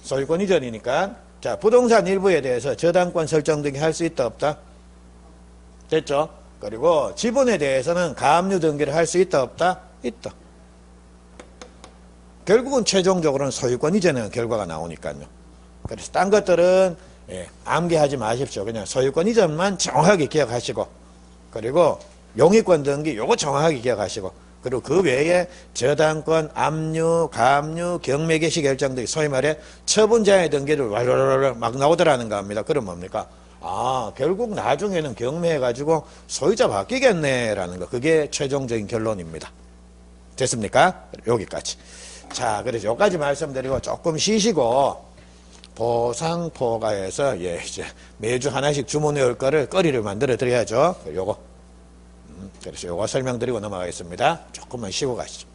소유권 이전이니까. 자, 부동산 일부에 대해서 저당권 설정 등기 할 수 있다 없다? 됐죠? 그리고 지분에 대해서는 가압류 등기를 할 수 있다 없다? 있다. 결국은 최종적으로는 소유권 이전의 결과가 나오니까요. 그래서 딴 것들은 암기하지 마십시오. 그냥 소유권 이전만 정확하게 기억하시고, 그리고 용의권 등기 요거 정확하게 기억하시고, 그리고 그 외에 저당권, 압류, 가압류, 경매 개시 결정 등기, 소위 말해 처분자의 등기를 왈왈왈 막 나오더라는 겁니다. 그럼 뭡니까? 결국 나중에는 경매해가지고 소유자 바뀌겠네라는 거. 그게 최종적인 결론입니다. 됐습니까? 여기까지. 자, 그래서 여기까지 말씀드리고 조금 쉬시고, 보상포가에서 이제 매주 하나씩 주문해 올 거를 거리를 만들어 드려야죠. 요거. 그래서 요거 설명드리고 넘어가겠습니다. 조금만 쉬고 가시죠.